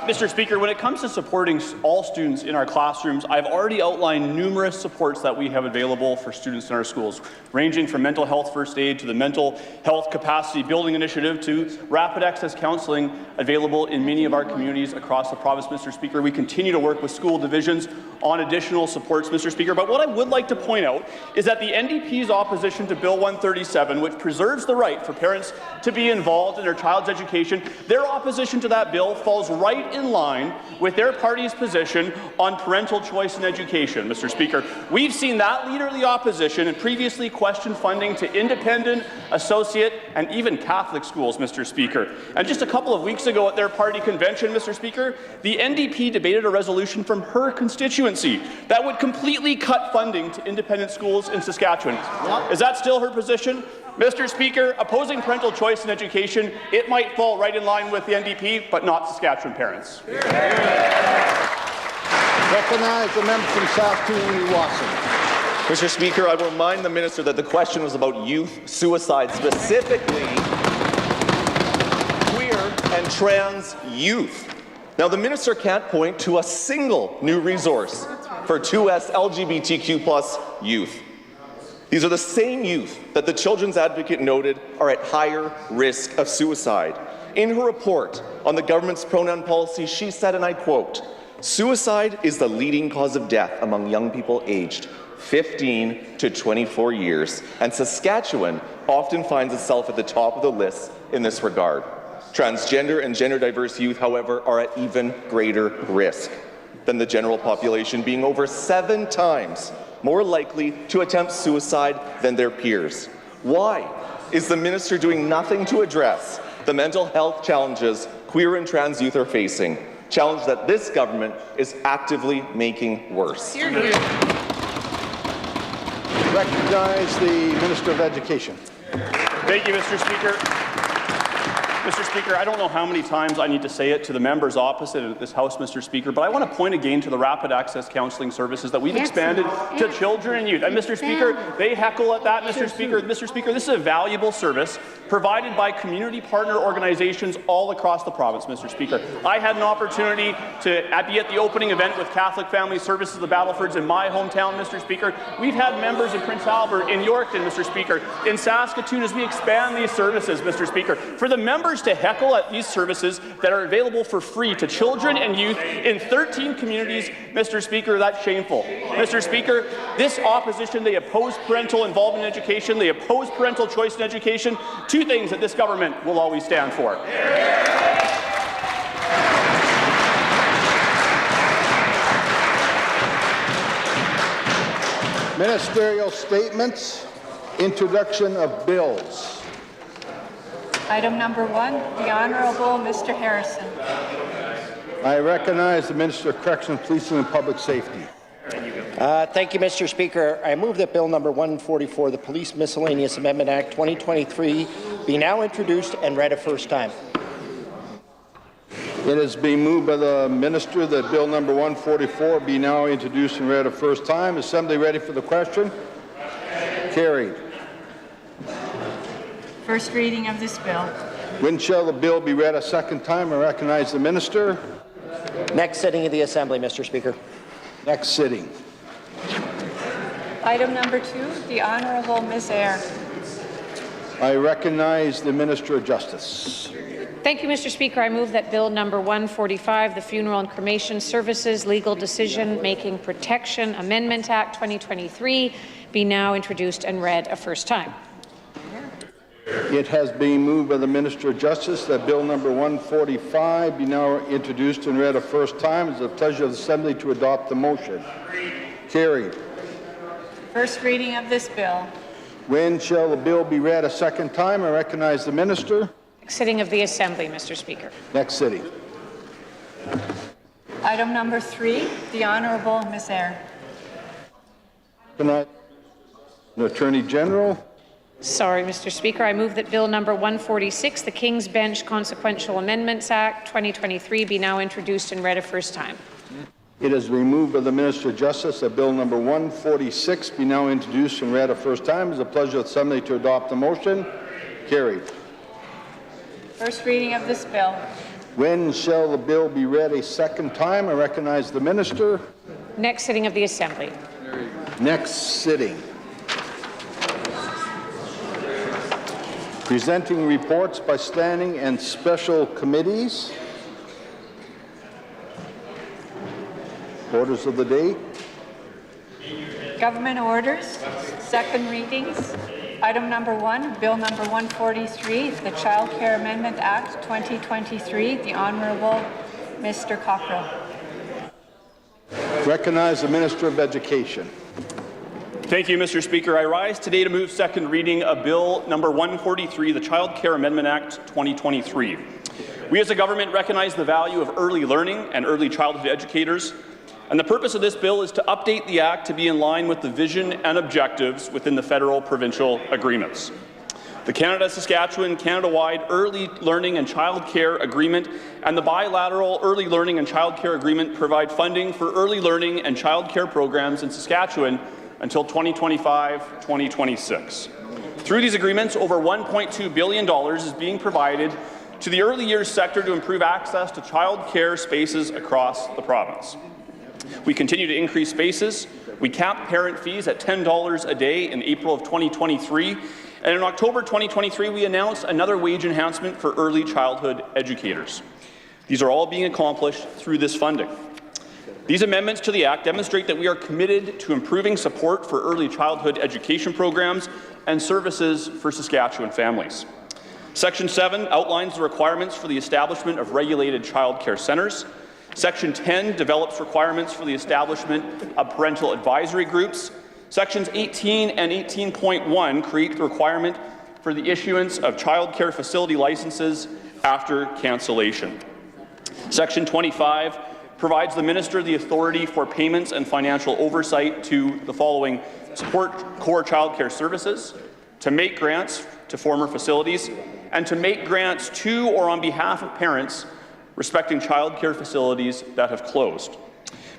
Mr. Speaker, when it comes to supporting all students in our classrooms, I've already outlined numerous supports that we have available for students in our schools, ranging from mental health first aid to the mental health capacity building initiative to rapid access counseling available in many of our communities across the province, Mr. Speaker. We continue to work with school divisions on additional supports, Mr. Speaker. But what I would like to point out is that the NDP's opposition to Bill 137, which preserves the right for parents to be involved in their child's education, their opposition to that bill falls right in line with their party's position on parental choice in education, Mr. Speaker. We've seen that leader of the opposition and previously questioned funding to independent, associate, and even Catholic schools, Mr. Speaker. And just a couple of weeks ago at their party convention, Mr. Speaker, the NDP debated a resolution from her constituency that would completely cut funding to independent schools in Saskatchewan. Is that still her position? Mr. Speaker, opposing parental choice in education, it might fall right in line with the NDP, but not Saskatchewan parents. Recognize the member from Saskatoon-Meewasin. Mr. Speaker, I will remind the Minister that the question was about youth suicide, specifically queer and trans youth. Now, the Minister can't point to a single new resource for 2S LGBTQ+ youth. These are the same youth that the Children's Advocate noted are at higher risk of suicide. In her report on the government's pronoun policy, she said, and I quote, "Suicide is the leading cause of death among young people aged 15 to 24 years, and Saskatchewan often finds itself at the top of the list in this regard." Transgender and gender diverse youth, however, are at even greater risk than the general population, being over 7 times more likely to attempt suicide than their peers. Why is the minister doing nothing to address the mental health challenges queer and trans youth are facing? Challenge that this government is actively making worse. Recognize the Minister of Education. Thank you, Mr. Speaker. Mr. Speaker, I don't know how many times I need to say it to the members opposite this House, Mr. Speaker, but I want to point again to the rapid access counselling services that we've expanded to children and youth. And Mr. Speaker, they heckle at that, Mr. Speaker. Mr. Speaker, this is a valuable service provided by community partner organizations all across the province, Mr. Speaker. I had an opportunity to be at the opening event with Catholic Family Services, the Battlefords, in my hometown, Mr. Speaker. We've had members in Prince Albert, in Yorkton, Mr. Speaker, in Saskatoon as we expand these services, Mr. Speaker. For the members to heckle at these services that are available for free to children and youth in 13 communities, Mr. Speaker, that's shameful. Mr. Speaker, this opposition, they oppose parental involvement in education, they oppose parental choice in education, 2 things that this government will always stand for. Ministerial statements, introduction of bills. Item number 1, the Honourable Mr. Harrison. I recognize the Minister of Corrections, Policing and Public Safety. Thank you, Mr. Speaker. I move that Bill number 144, the Police Miscellaneous Amendment Act 2023, be now introduced and read a first time. It has been moved by the Minister that Bill number 144 be now introduced and read a first time. Assembly ready for the question? Carried. First reading of this bill. When shall the bill be read a second time? I recognize the Minister. Next sitting of the Assembly, Mr. Speaker. Next sitting. Item number 2, the Honourable Ms. Eyre. I recognize the Minister of Justice. Thank you, Mr. Speaker. I move that Bill number 145, the Funeral and Cremation Services Legal Decision-Making Protection Amendment Act 2023, be now introduced and read a first time. It has been moved by the Minister of Justice that Bill number 145 be now introduced and read a first time. It's the pleasure of the Assembly to adopt the motion. Carried. First reading of this bill. When shall the bill be read a second time? I recognize the Minister. Next sitting of the Assembly, Mr. Speaker. Next sitting. Item number 3, the Honourable Ms. Eyre. The Attorney General. Sorry, Mr. Speaker. I move that Bill number 146, the King's Bench Consequential Amendments Act 2023, be now introduced and read a first time. It is removed by the Minister of Justice that Bill number 146 be now introduced and read a first time. It is a pleasure of the Assembly to adopt the motion. Carried. First reading of this bill. When shall the bill be read a second time? I recognize the Minister. Next sitting of the Assembly. Next sitting. Presenting reports by standing and special committees. Orders of the day. Government orders, second readings. Item number 1, Bill number 143, the Child Care Amendment Act 2023, the Honourable Mr. Cockrell. Recognize the Minister of Education. Thank you, Mr. Speaker. I rise today to move second reading of Bill number 143, the Child Care Amendment Act 2023. We as a government recognize the value of early learning and early childhood educators, and the purpose of this bill is to update the Act to be in line with the vision and objectives within the federal-provincial agreements. The Canada-Saskatchewan Canada-wide Early Learning and Child Care Agreement and the bilateral Early Learning and Child Care Agreement provide funding for early learning and child care programs in Saskatchewan until 2025-2026. Through these agreements, over $1.2 billion is being provided to the early years sector to improve access to child care spaces across the province. We continue to increase spaces. We capped parent fees at $10 a day in April of 2023. And in October 2023, we announced another wage enhancement for early childhood educators. These are all being accomplished through this funding. These amendments to the Act demonstrate that we are committed to improving support for early childhood education programs and services for Saskatchewan families. Section 7 outlines the requirements for the establishment of regulated child care centres. Section 10 develops requirements for the establishment of parental advisory groups. Sections 18 and 18.1 create the requirement for the issuance of child care facility licenses after cancellation. Section 25 provides the Minister the authority for payments and financial oversight to the following: support core child care services, to make grants to former facilities, and to make grants to or on behalf of parents respecting child care facilities that have closed.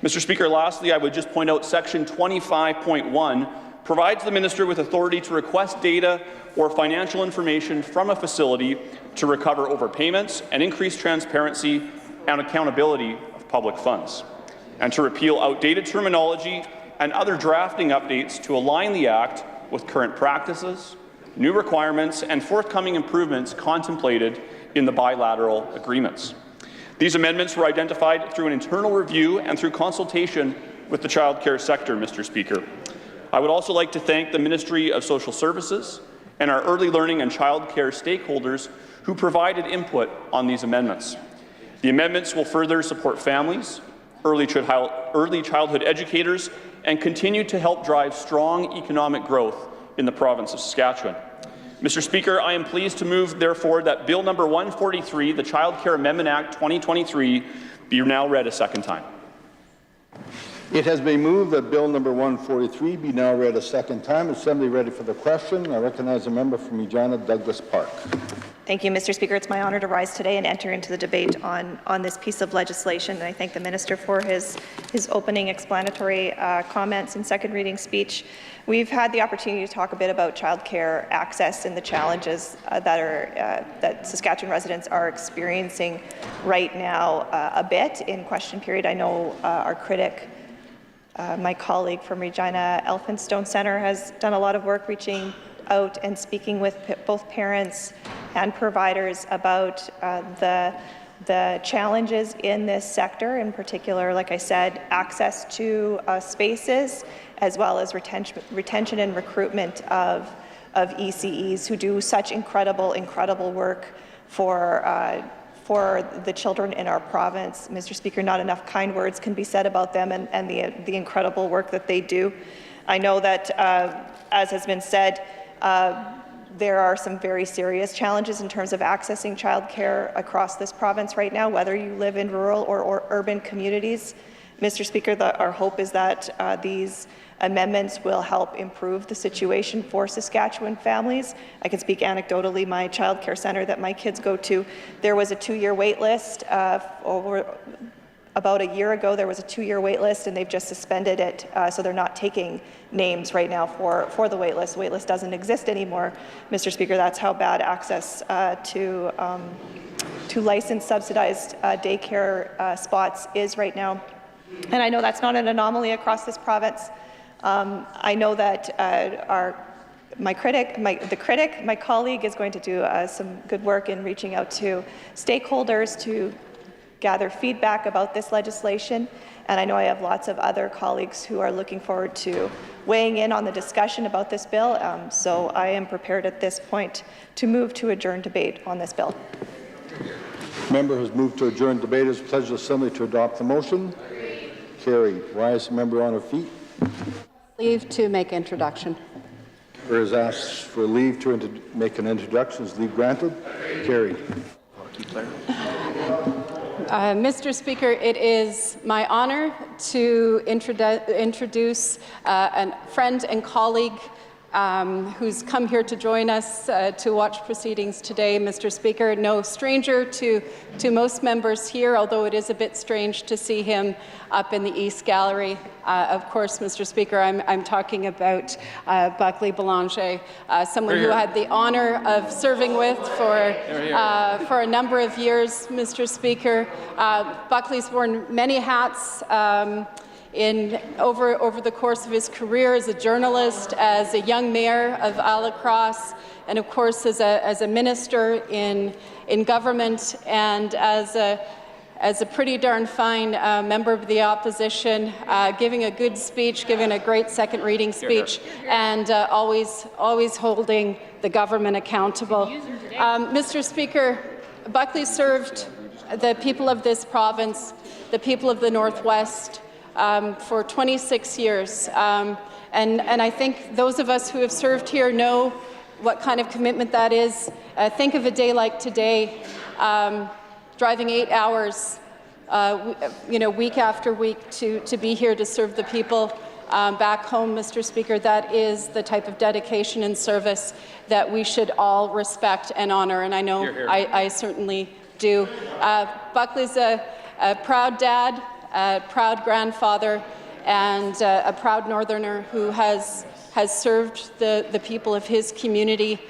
Mr. Speaker, lastly, I would just point out Section 25.1 provides the Minister with authority to request data or financial information from a facility to recover overpayments and increase transparency and accountability of public funds, and to repeal outdated terminology and other drafting updates to align the Act with current practices, new requirements, and forthcoming improvements contemplated in the bilateral agreements. These amendments were identified through an internal review and through consultation with the child care sector, Mr. Speaker. I would also like to thank the Ministry of Social Services and our early learning and child care stakeholders who provided input on these amendments. The amendments will further support families, early childhood educators, and continue to help drive strong economic growth in the province of Saskatchewan. Mr. Speaker, I am pleased to move, therefore, that Bill number 143, the Child Care Amendment Act 2023, be now read a second time. It has been moved that Bill number 143 be now read a second time. Assembly ready for the question. I recognize a member from Regina, Douglas Park. Thank you, Mr. Speaker. It's my honour to rise today and enter into the debate on this piece of legislation. And I thank the Minister for his opening explanatory comments and second reading speech. We've had the opportunity to talk a bit about childcare access and the challenges that Saskatchewan residents are experiencing right now a bit in question period. I know our critic, my colleague from Regina Elphinstone Centre, has done a lot of work reaching out and speaking with both parents and providers about the challenges in this sector, in particular, like I said, access to spaces, as well as retention and recruitment of ECEs who do such incredible work for the children in our province. Mr. Speaker, not enough kind words can be said about them and the incredible work that they do. I know that, as has been said, there are some very serious challenges in terms of accessing childcare across this province right now, whether you live in rural or urban communities. Mr. Speaker, our hope is that these amendments will help improve the situation for Saskatchewan families. I can speak anecdotally. My child care centre that my kids go to, there was a 2-year wait list. About a year ago, there was a 2-year wait list, and they've just suspended it, so they're not taking names right now for the wait list. The wait list doesn't exist anymore, Mr. Speaker. That's how bad access to licensed subsidized daycare spots is right now. And I know that's not an anomaly across this province. I know that my colleague, is going to do some good work in reaching out to stakeholders to gather feedback about this legislation. And I know I have lots of other colleagues who are looking forward to weighing in on the discussion about this bill. So I am prepared at this point to move to adjourn debate on this bill. Member has moved to adjourn debate. It is pledged to Assembly to adopt the motion. Carried. Rise, member on her feet. Leave to make introduction. Member has asked for leave to make an introduction. Is leave granted? Carried. Mr. Speaker, it is my honour to introduce a friend and colleague who's come here to join us to watch proceedings today. Mr. Speaker, no stranger to most members here, although it is a bit strange to see him up in the East Gallery. Of course, Mr. Speaker, I'm talking about Buckley Belanger, someone who I had the honour of serving with for a number of years, Mr. Speaker. Buckley's worn many hats over the course of his career as a journalist, as a young mayor of Alacross, and of course as a minister in government, and as as a pretty darn fine member of the opposition, giving a good speech, giving a great second reading speech, and always holding the government accountable. Mr. Speaker, Buckley served the people of this province, the people of the Northwest, for 26 years. And I think those of us who have served here know what kind of commitment that is. Think of a day like today, driving 8 hours, week after week to be here to serve the people back home, Mr. Speaker. That is the type of dedication and service that we should all respect and honour, and I know I certainly do. Buckley's a proud dad, a proud grandfather, and a proud Northerner who has served the people of his community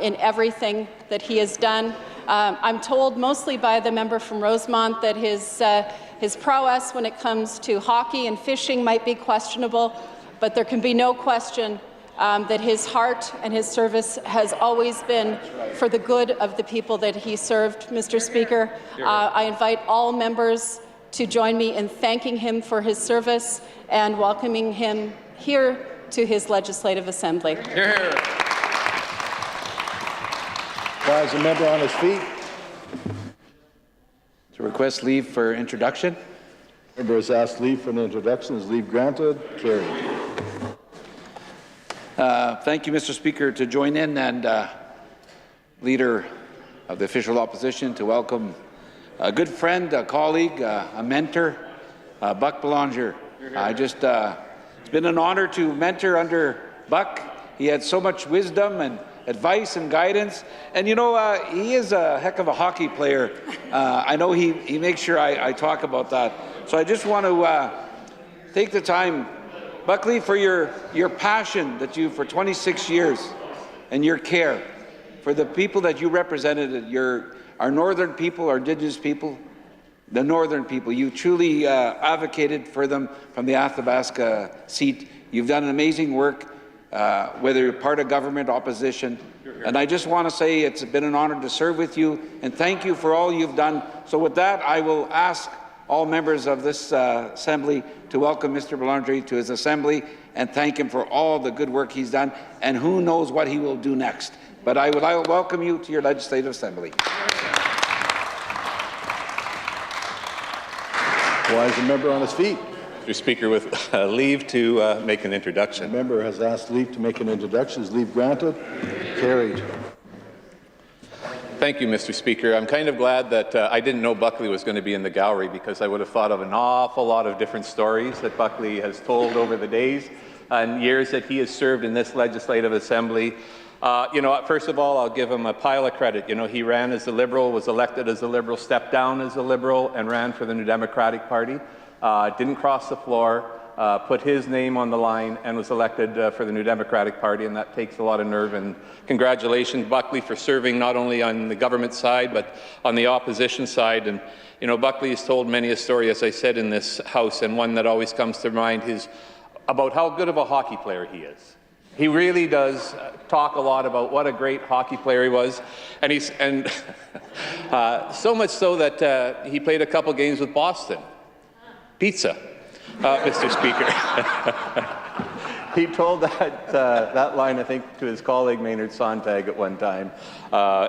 in everything that he has done. I'm told mostly by the member from Rosemont that his prowess when it comes to hockey and fishing might be questionable, but there can be no question that his heart and his service has always been for the good of the people that he served, Mr. Speaker. I invite all members to join me in thanking him for his service and welcoming him here to his Legislative Assembly. Rise a member on his feet. To request leave for introduction. Member has asked leave for an introduction. Is leave granted? Carried. Thank you, Mr. Speaker, to join in and Leader of the Official Opposition to welcome a good friend, a colleague, a mentor, Buck Belanger. It's been an honor to mentor under Buck. He had so much wisdom and advice and guidance, and he is a heck of a hockey player. I know he makes sure I talk about that. So I just want to take the time, Buckley, for your passion that you, for 26 years, and your care for the people that you represented, our northern people, our Indigenous people, the northern people. You truly advocated for them from the Athabasca seat. You've done amazing work, whether you're part of government, opposition. And I just want to say it's been an honor to serve with you, and thank you for all you've done. So with that, I will ask all members of this Assembly to welcome Mr. Belanger to his Assembly and thank him for all the good work he's done, and who knows what he will do next. But I will welcome you to your Legislative Assembly. Why is the member on his feet? Mr. Speaker, with leave to make an introduction. The member has asked leave to make an introduction. Is leave granted? Carried. Thank you, Mr. Speaker. I'm kind of glad that I didn't know Buckley was going to be in the gallery, because I would have thought of an awful lot of different stories that Buckley has told over the days and years that he has served in this Legislative Assembly. First of all, I'll give him a pile of credit. He ran as a Liberal, was elected as a Liberal, stepped down as a Liberal, and ran for the New Democratic Party. Didn't cross the floor, put his name on the line, and was elected for the New Democratic Party, and that takes a lot of nerve. And congratulations, Buckley, for serving not only on the government side, but on the opposition side. And, Buckley has told many a story, as I said, in this House, and one that always comes to mind is about how good of a hockey player he is. He really does talk a lot about what a great hockey player he was, and so much so that he played a couple games with Boston. Pizza, Mr. Speaker. He told that line, I think, to his colleague Maynard Sontag at one time.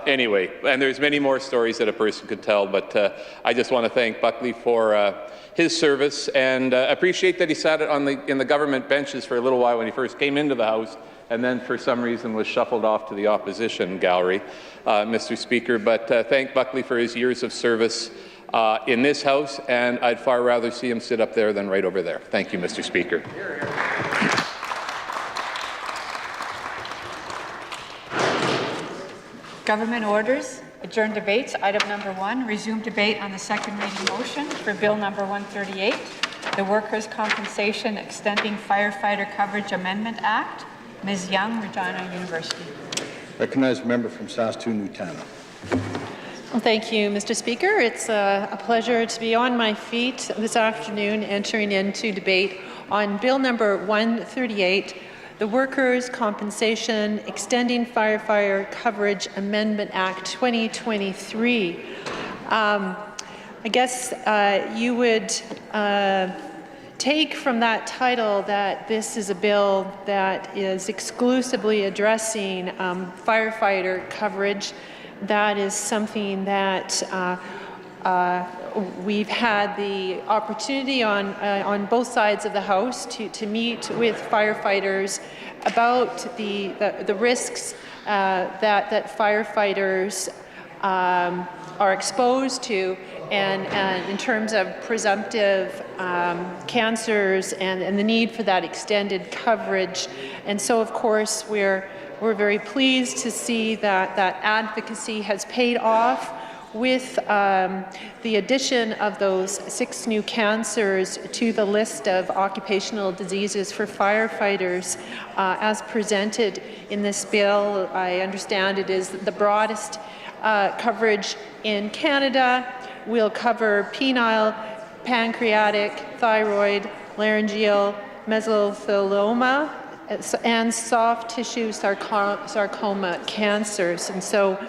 Anyway, and there's many more stories that a person could tell, but I just want to thank Buckley for his service, and appreciate that he sat in the government benches for a little while when he first came into the House, and then for some reason was shuffled off to the opposition gallery, Mr. Speaker. But thank Buckley for his years of service in this House, and I'd far rather see him sit up there than right over there. Thank you, Mr. Speaker. Government orders. Adjourn debates. Item number 1, resume debate on the second reading motion for Bill number 138, the Workers' Compensation Extending Firefighter Coverage Amendment Act. Ms. Young, Regina University. Recognized member from Saskatoon-Nutana. Well, thank you, Mr. Speaker. It's a pleasure to be on my feet this afternoon entering into debate on Bill number 138, the Workers' Compensation Extending Firefighter Coverage Amendment Act 2023. I guess you would take from that title that this is a bill that is exclusively addressing firefighter coverage. That is something that we've had the opportunity on both sides of the House to meet with firefighters about the risks that firefighters are exposed to, and in terms of presumptive cancers and the need for that extended coverage. And so, of course, we're very pleased to see that advocacy has paid off with the addition of those 6 new cancers to the list of occupational diseases for firefighters as presented in this bill. I understand it is the broadest coverage in Canada. Will cover penile, pancreatic, thyroid, laryngeal, mesothelioma, and soft tissue sarcoma cancers. And so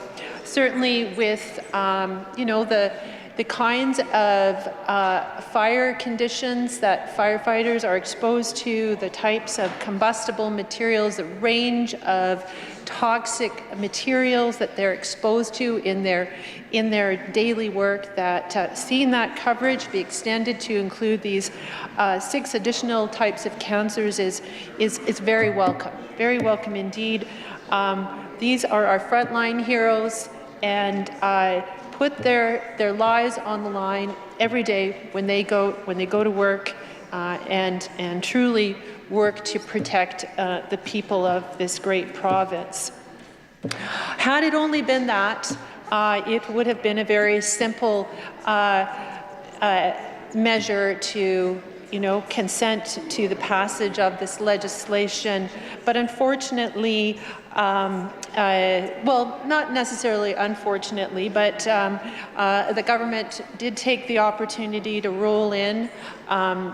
certainly with the kinds of fire conditions that firefighters are exposed to, the types of combustible materials, the range of toxic materials that they're exposed to in their daily work, that seeing that coverage be extended to include these 6 additional types of cancers is very welcome indeed. These are our frontline heroes, and put their lives on the line every day when they go to work, and truly work to protect the people of this great province. Had it only been that, it would have been a very simple measure to consent to the passage of this legislation. But unfortunately, well, not necessarily unfortunately, but the government did take the opportunity to roll in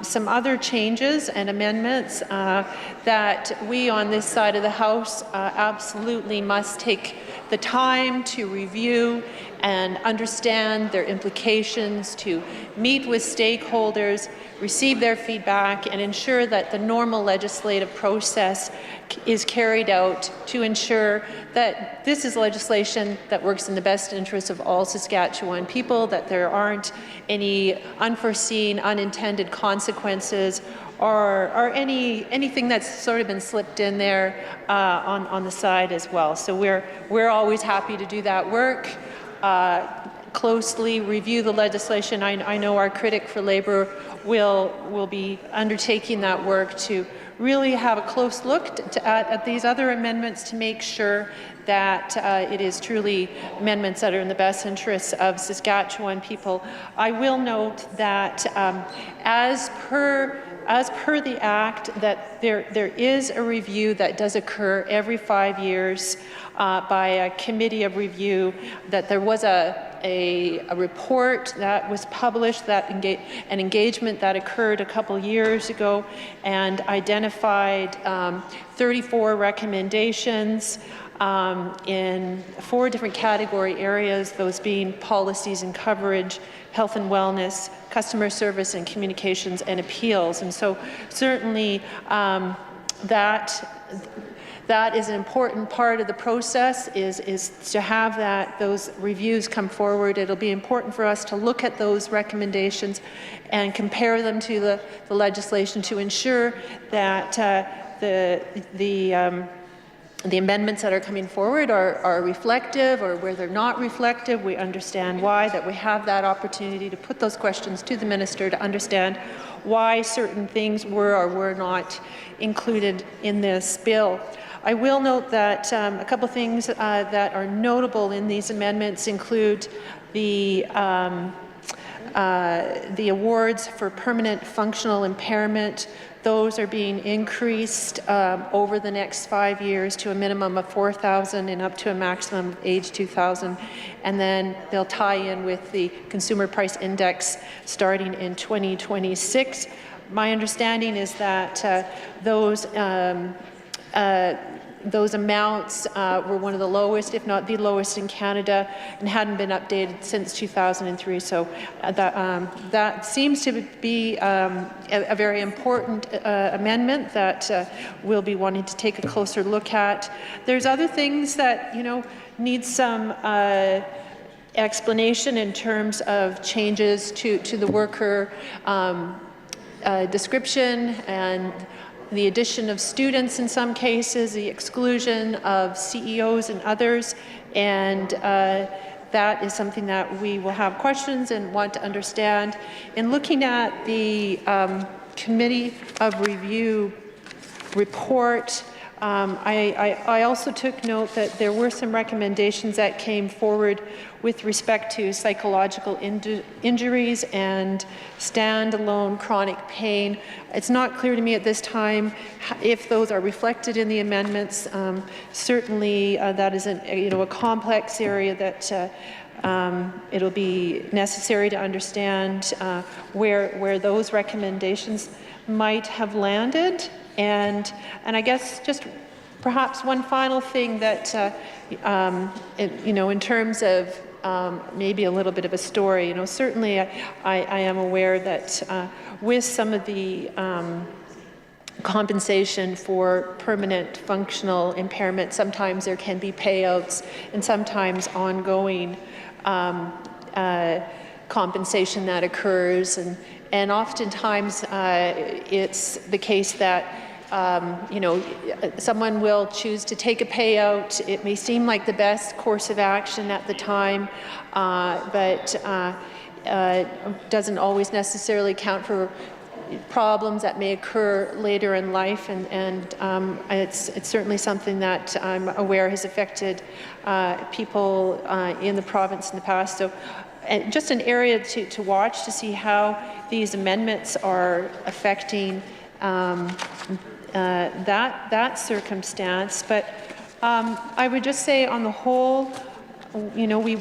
some other changes and amendments that we on this side of the House absolutely must take the time to review and understand their implications, to meet with stakeholders, receive their feedback, and ensure that the normal legislative process is carried out to ensure that this is legislation that works in the best interest of all Saskatchewan people, that there aren't any unforeseen, unintended consequences or anything that's sort of been slipped in there on the side as well. So we're always happy to do that work. Closely review the legislation. I know our critic for Labour will be undertaking that work to really have a close look at these other amendments to make sure that it is truly amendments that are in the best interests of Saskatchewan people. I will note that as per the Act, that there is a review that does occur every 5 years by a committee of review, that there was a report that was published, that an engagement that occurred a couple years ago and identified 34 recommendations in 4 different category areas, those being policies and coverage, health and wellness, customer service and communications, and appeals. And so certainly that is an important part of the process, is to have those reviews come forward. It'll be important for us to look at those recommendations and compare them to the legislation to ensure that the amendments that are coming forward are reflective, or where they're not reflective, we understand why, that we have that opportunity to put those questions to the minister to understand why certain things were or were not included in this bill. I will note that a couple things that are notable in these amendments include the awards for permanent functional impairment. Those are being increased over the next 5 years to a minimum of $4,000 and up to a maximum of age 2,000. And then they'll tie in with the Consumer Price Index starting in 2026. My understanding is that those those amounts were one of the lowest, if not the lowest in Canada, and hadn't been updated since 2003. So that seems to be a very important amendment that we'll be wanting to take a closer look at. There's other things that, need some explanation in terms of changes to the worker description and the addition of students in some cases, the exclusion of CEOs and others, and that is something that we will have questions and want to understand. In looking at the Committee of Review report, I also took note that there were some recommendations that came forward with respect to psychological injuries and standalone chronic pain. It's not clear to me at this time if those are reflected in the amendments. Certainly, that is a complex area that it'll be necessary to understand where those recommendations might have landed. And I guess just perhaps one final thing that, in terms of maybe a little bit of a story, certainly I am aware that with some of the compensation for permanent functional impairment, sometimes there can be payouts and sometimes ongoing compensation that occurs, and oftentimes it's the case that someone will choose to take a payout. It may seem like the best course of action at the time, but doesn't always necessarily account for problems that may occur later in life, and it's certainly something that I'm aware has affected people in the province in the past. So just an area to watch to see how these amendments are affecting that circumstance. But I would just say on the whole, we,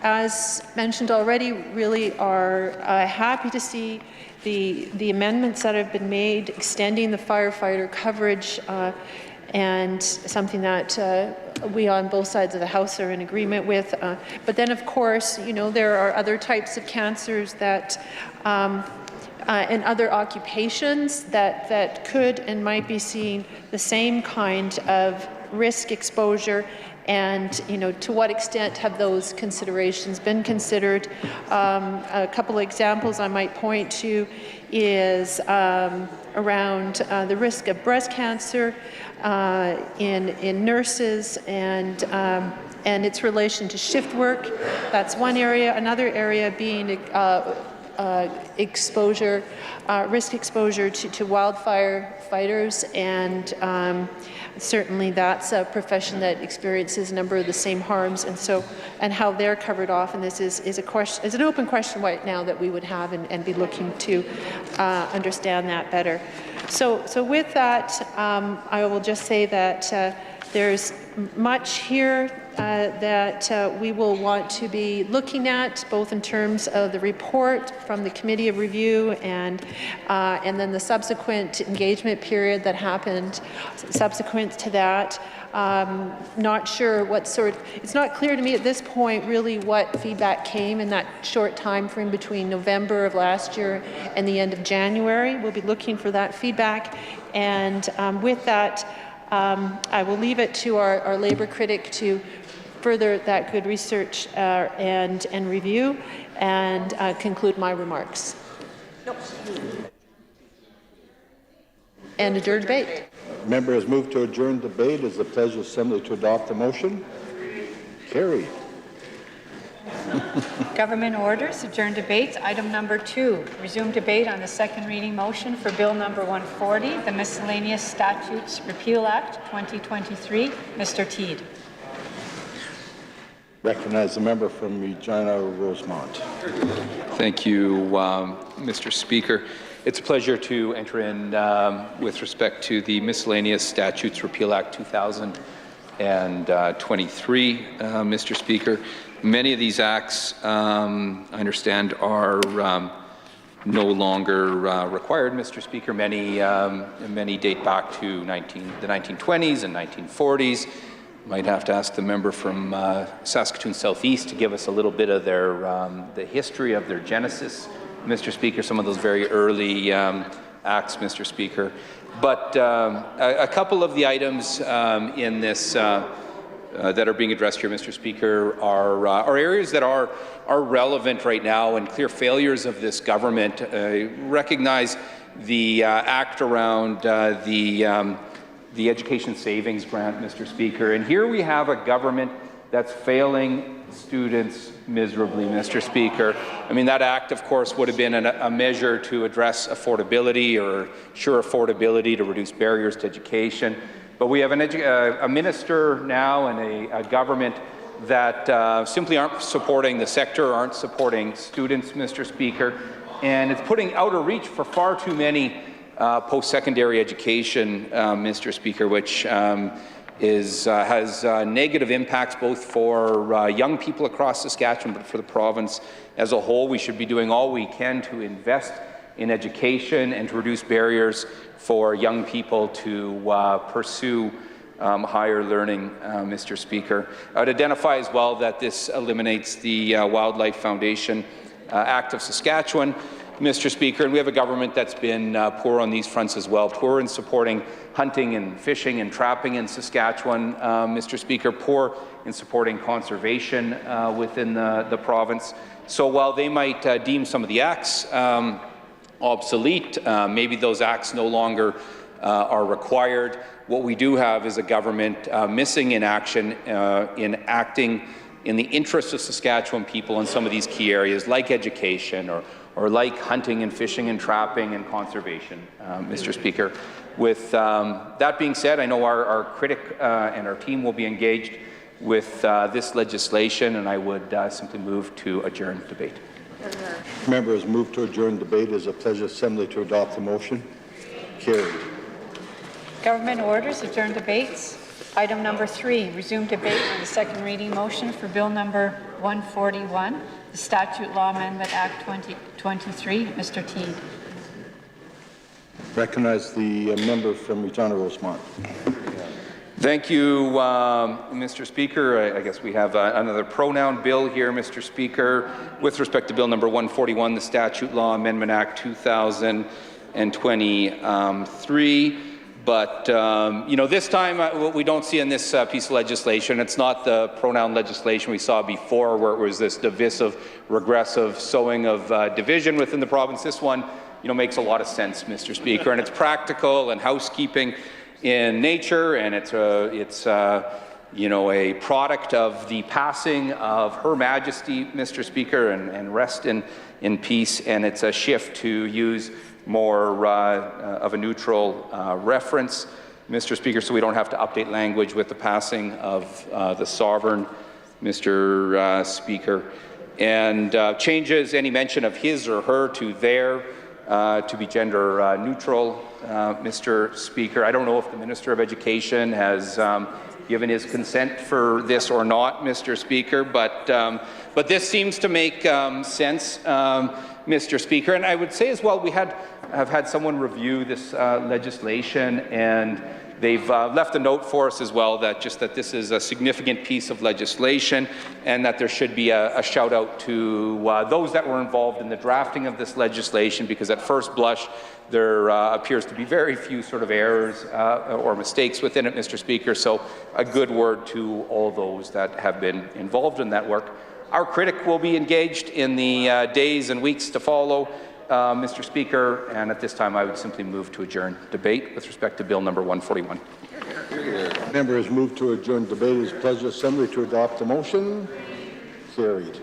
as mentioned already, really are happy to see the amendments that have been made, extending the firefighter coverage, and something that we on both sides of the House are in agreement with. But then, of course, there are other types of cancers that and other occupations that could and might be seeing the same kind of risk exposure, and to what extent have those considerations been considered. A couple of examples I might point to is around the risk of breast cancer in nurses and its relation to shift work. That's one area. Another area being exposure, risk exposure to wildfire fighters, and certainly that's a profession that experiences a number of the same harms, and how they're covered off. And this is an open question right now that we would have and be looking to understand that better. So with that, I will just say that there's much here that we will want to be looking at, both in terms of the report from the Committee of Review and then the subsequent engagement period that happened subsequent to that. Not sure it's not clear to me at this point really what feedback came in that short time frame between November of last year and the end of January. We'll be looking for that feedback, and with that, I will leave it to our Labour critic to further that good research and review, and conclude my remarks. And adjourn debate. Member has moved to adjourn debate. Is the pleasure of Assembly to adopt the motion? Carried. Government orders, adjourn debates. Item number 2, resume debate on the second reading motion for Bill number 140, the Miscellaneous Statutes Repeal Act 2023. Mr. Teed. Recognize the member from Regina Rosemont. Thank you, Mr. Speaker. It's a pleasure to enter in with respect to the Miscellaneous Statutes Repeal Act 2023, Mr. Speaker. Many of these acts, I understand, are no longer required, Mr. Speaker. Many date back to the 1920s and 1940s. Might have to ask the member from Saskatoon Southeast to give us a little bit of the history of their genesis, Mr. Speaker, some of those very early acts, Mr. Speaker. But a couple of the items in this that are being addressed here, Mr. Speaker, are areas that are relevant right now and clear failures of this government. Recognize the act around the Education Savings Grant, Mr. Speaker. And here we have a government that's failing students miserably, Mr. Speaker. I mean, that act, of course, would have been a measure to address affordability or ensure affordability to reduce barriers to education. But we have a minister now and a government that simply aren't supporting the sector, aren't supporting students, Mr. Speaker, and it's putting out of reach for far too many post-secondary education, Mr. Speaker, which has negative impacts both for young people across Saskatchewan, but for the province as a whole. We should be doing all we can to invest in education and to reduce barriers for young people to pursue higher learning, Mr. Speaker. I would identify as well that this eliminates the Wildlife Foundation Act of Saskatchewan, Mr. Speaker, and we have a government that's been poor on these fronts as well, poor in supporting hunting and fishing and trapping in Saskatchewan, Mr. Speaker, poor in supporting conservation within the province. So while they might deem some of the acts obsolete, maybe those acts no longer are required, what we do have is a government missing in action, in acting in the interests of Saskatchewan people in some of these key areas like education or like hunting and fishing and trapping and conservation, Mr. Speaker. With that being said, I know our critic and our team will be engaged with this legislation, and I would simply move to adjourn debate. Members, move to adjourn debate. It is a pleasure assembly to adopt the motion. Carried. Government orders, adjourn debates. Item number 3, resume debate on the second reading motion for Bill number 141, the Statute Law Amendment Act 2023. Mr. Teague. Recognize the member from Regina Rosemont. Thank you, Mr. Speaker. I guess we have another pronoun bill here, Mr. Speaker. With respect to Bill number 141, the Statute Law Amendment Act 2023. But, you know, this time what we don't see in this piece of legislation, it's not the pronoun legislation we saw before where it was this divisive, regressive sowing of division within the province. This one, you know, makes a lot of sense, Mr. Speaker, and it's practical and housekeeping in nature, and it's you know, a product of the passing of Her Majesty, Mr. Speaker, and rest in peace, and it's a shift to use more of a neutral reference, Mr. Speaker, so we don't have to update language with the passing of the sovereign, Mr. Speaker. And changes any mention of his or her to their to be gender neutral, Mr. Speaker. I don't know if the Minister of Education has given his consent for this or not, Mr. Speaker, but this seems to make sense, Mr. Speaker. And I would say as well, we have had someone review this legislation, and they've left a note for us as well that this is a significant piece of legislation, and that there should be a shout out to those that were involved in the drafting of this legislation, because at first blush there appears to be very few sort of errors or mistakes within it, Mr. Speaker. So a good word to all those that have been involved in that work. Our critic will be engaged in the days and weeks to follow, Mr. Speaker, and at this time I would simply move to adjourn debate with respect to Bill number 141. Member has moved to adjourn debate. It is pleasure assembly to adopt the motion. Carried.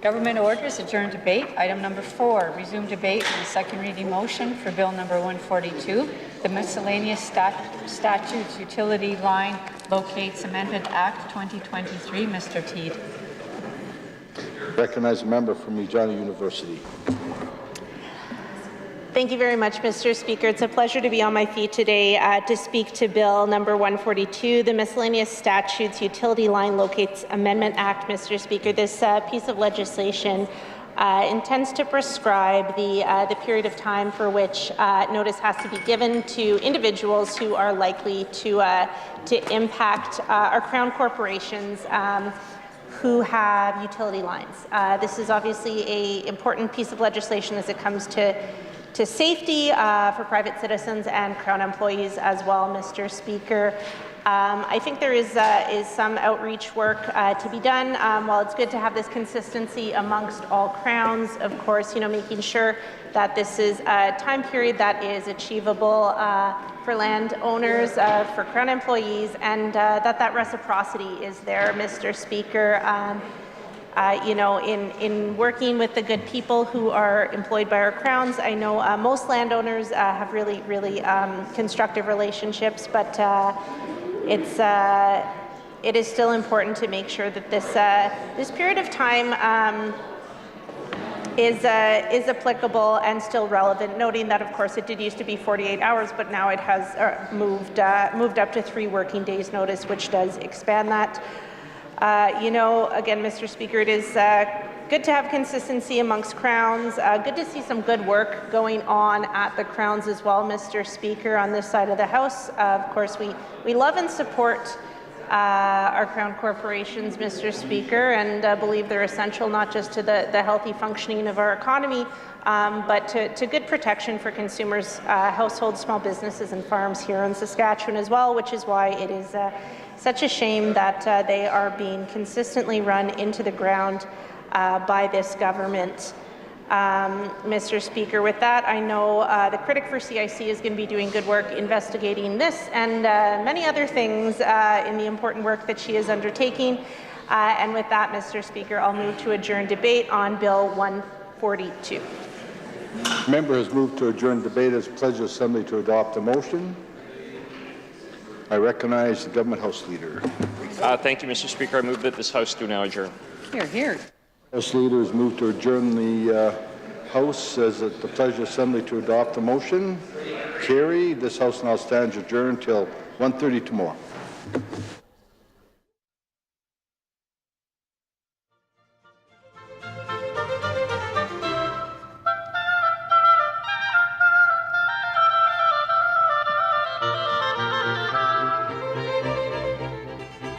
Government orders, adjourn debate. Item number 4, resume debate on the second reading motion for Bill number 142, the Miscellaneous Statutes Utility Line Locates Amendment Act 2023. Mr. Teed. Recognize a member from Regina University. Thank you very much, Mr. Speaker. It's a pleasure to be on my feet today to speak to Bill number 142, the Miscellaneous Statutes Utility Line Locates Amendment Act, Mr. Speaker. This piece of legislation intends to prescribe the period of time for which notice has to be given to individuals who are likely to impact our Crown corporations who have utility lines. This is obviously an important piece of legislation as it comes to safety for private citizens and Crown employees as well, Mr. Speaker. I think there is some outreach work to be done. While it's good to have this consistency amongst all Crowns, of course, making sure that this is a time period that is achievable for landowners, for Crown employees, and that reciprocity is there, Mr. Speaker. In working with the good people who are employed by our Crowns, I know most landowners have really, really constructive relationships, but it is still important to make sure that this period of time is applicable and still relevant, noting that, of course, it did used to be 48 hours, but now it has moved up to 3 working days notice, which does expand that. Again, Mr. Speaker, it is good to have consistency amongst Crowns. Good to see some good work going on at the Crowns as well, Mr. Speaker, on this side of the House. Of course, we love and support our Crown corporations, Mr. Speaker, and believe they're essential not just to the healthy functioning of our economy, but to good protection for consumers, households, small businesses, and farms here in Saskatchewan as well, which is why it is such a shame that they are being consistently run into the ground by this government. Mr. Speaker, with that, I know the critic for CIC is going to be doing good work investigating this and many other things in the important work that she is undertaking. And with that, Mr. Speaker, I'll move to adjourn debate on Bill 142. The member has moved to adjourn debate as pledged assembly to adopt a motion. I recognize the Government House Leader. Thank you, Mr. Speaker. I move that this House do now adjourn. Here, here. House Leader has moved to adjourn the House, says that the pledged assembly to adopt the motion. Carried. This House now stands adjourned until 1:30 tomorrow.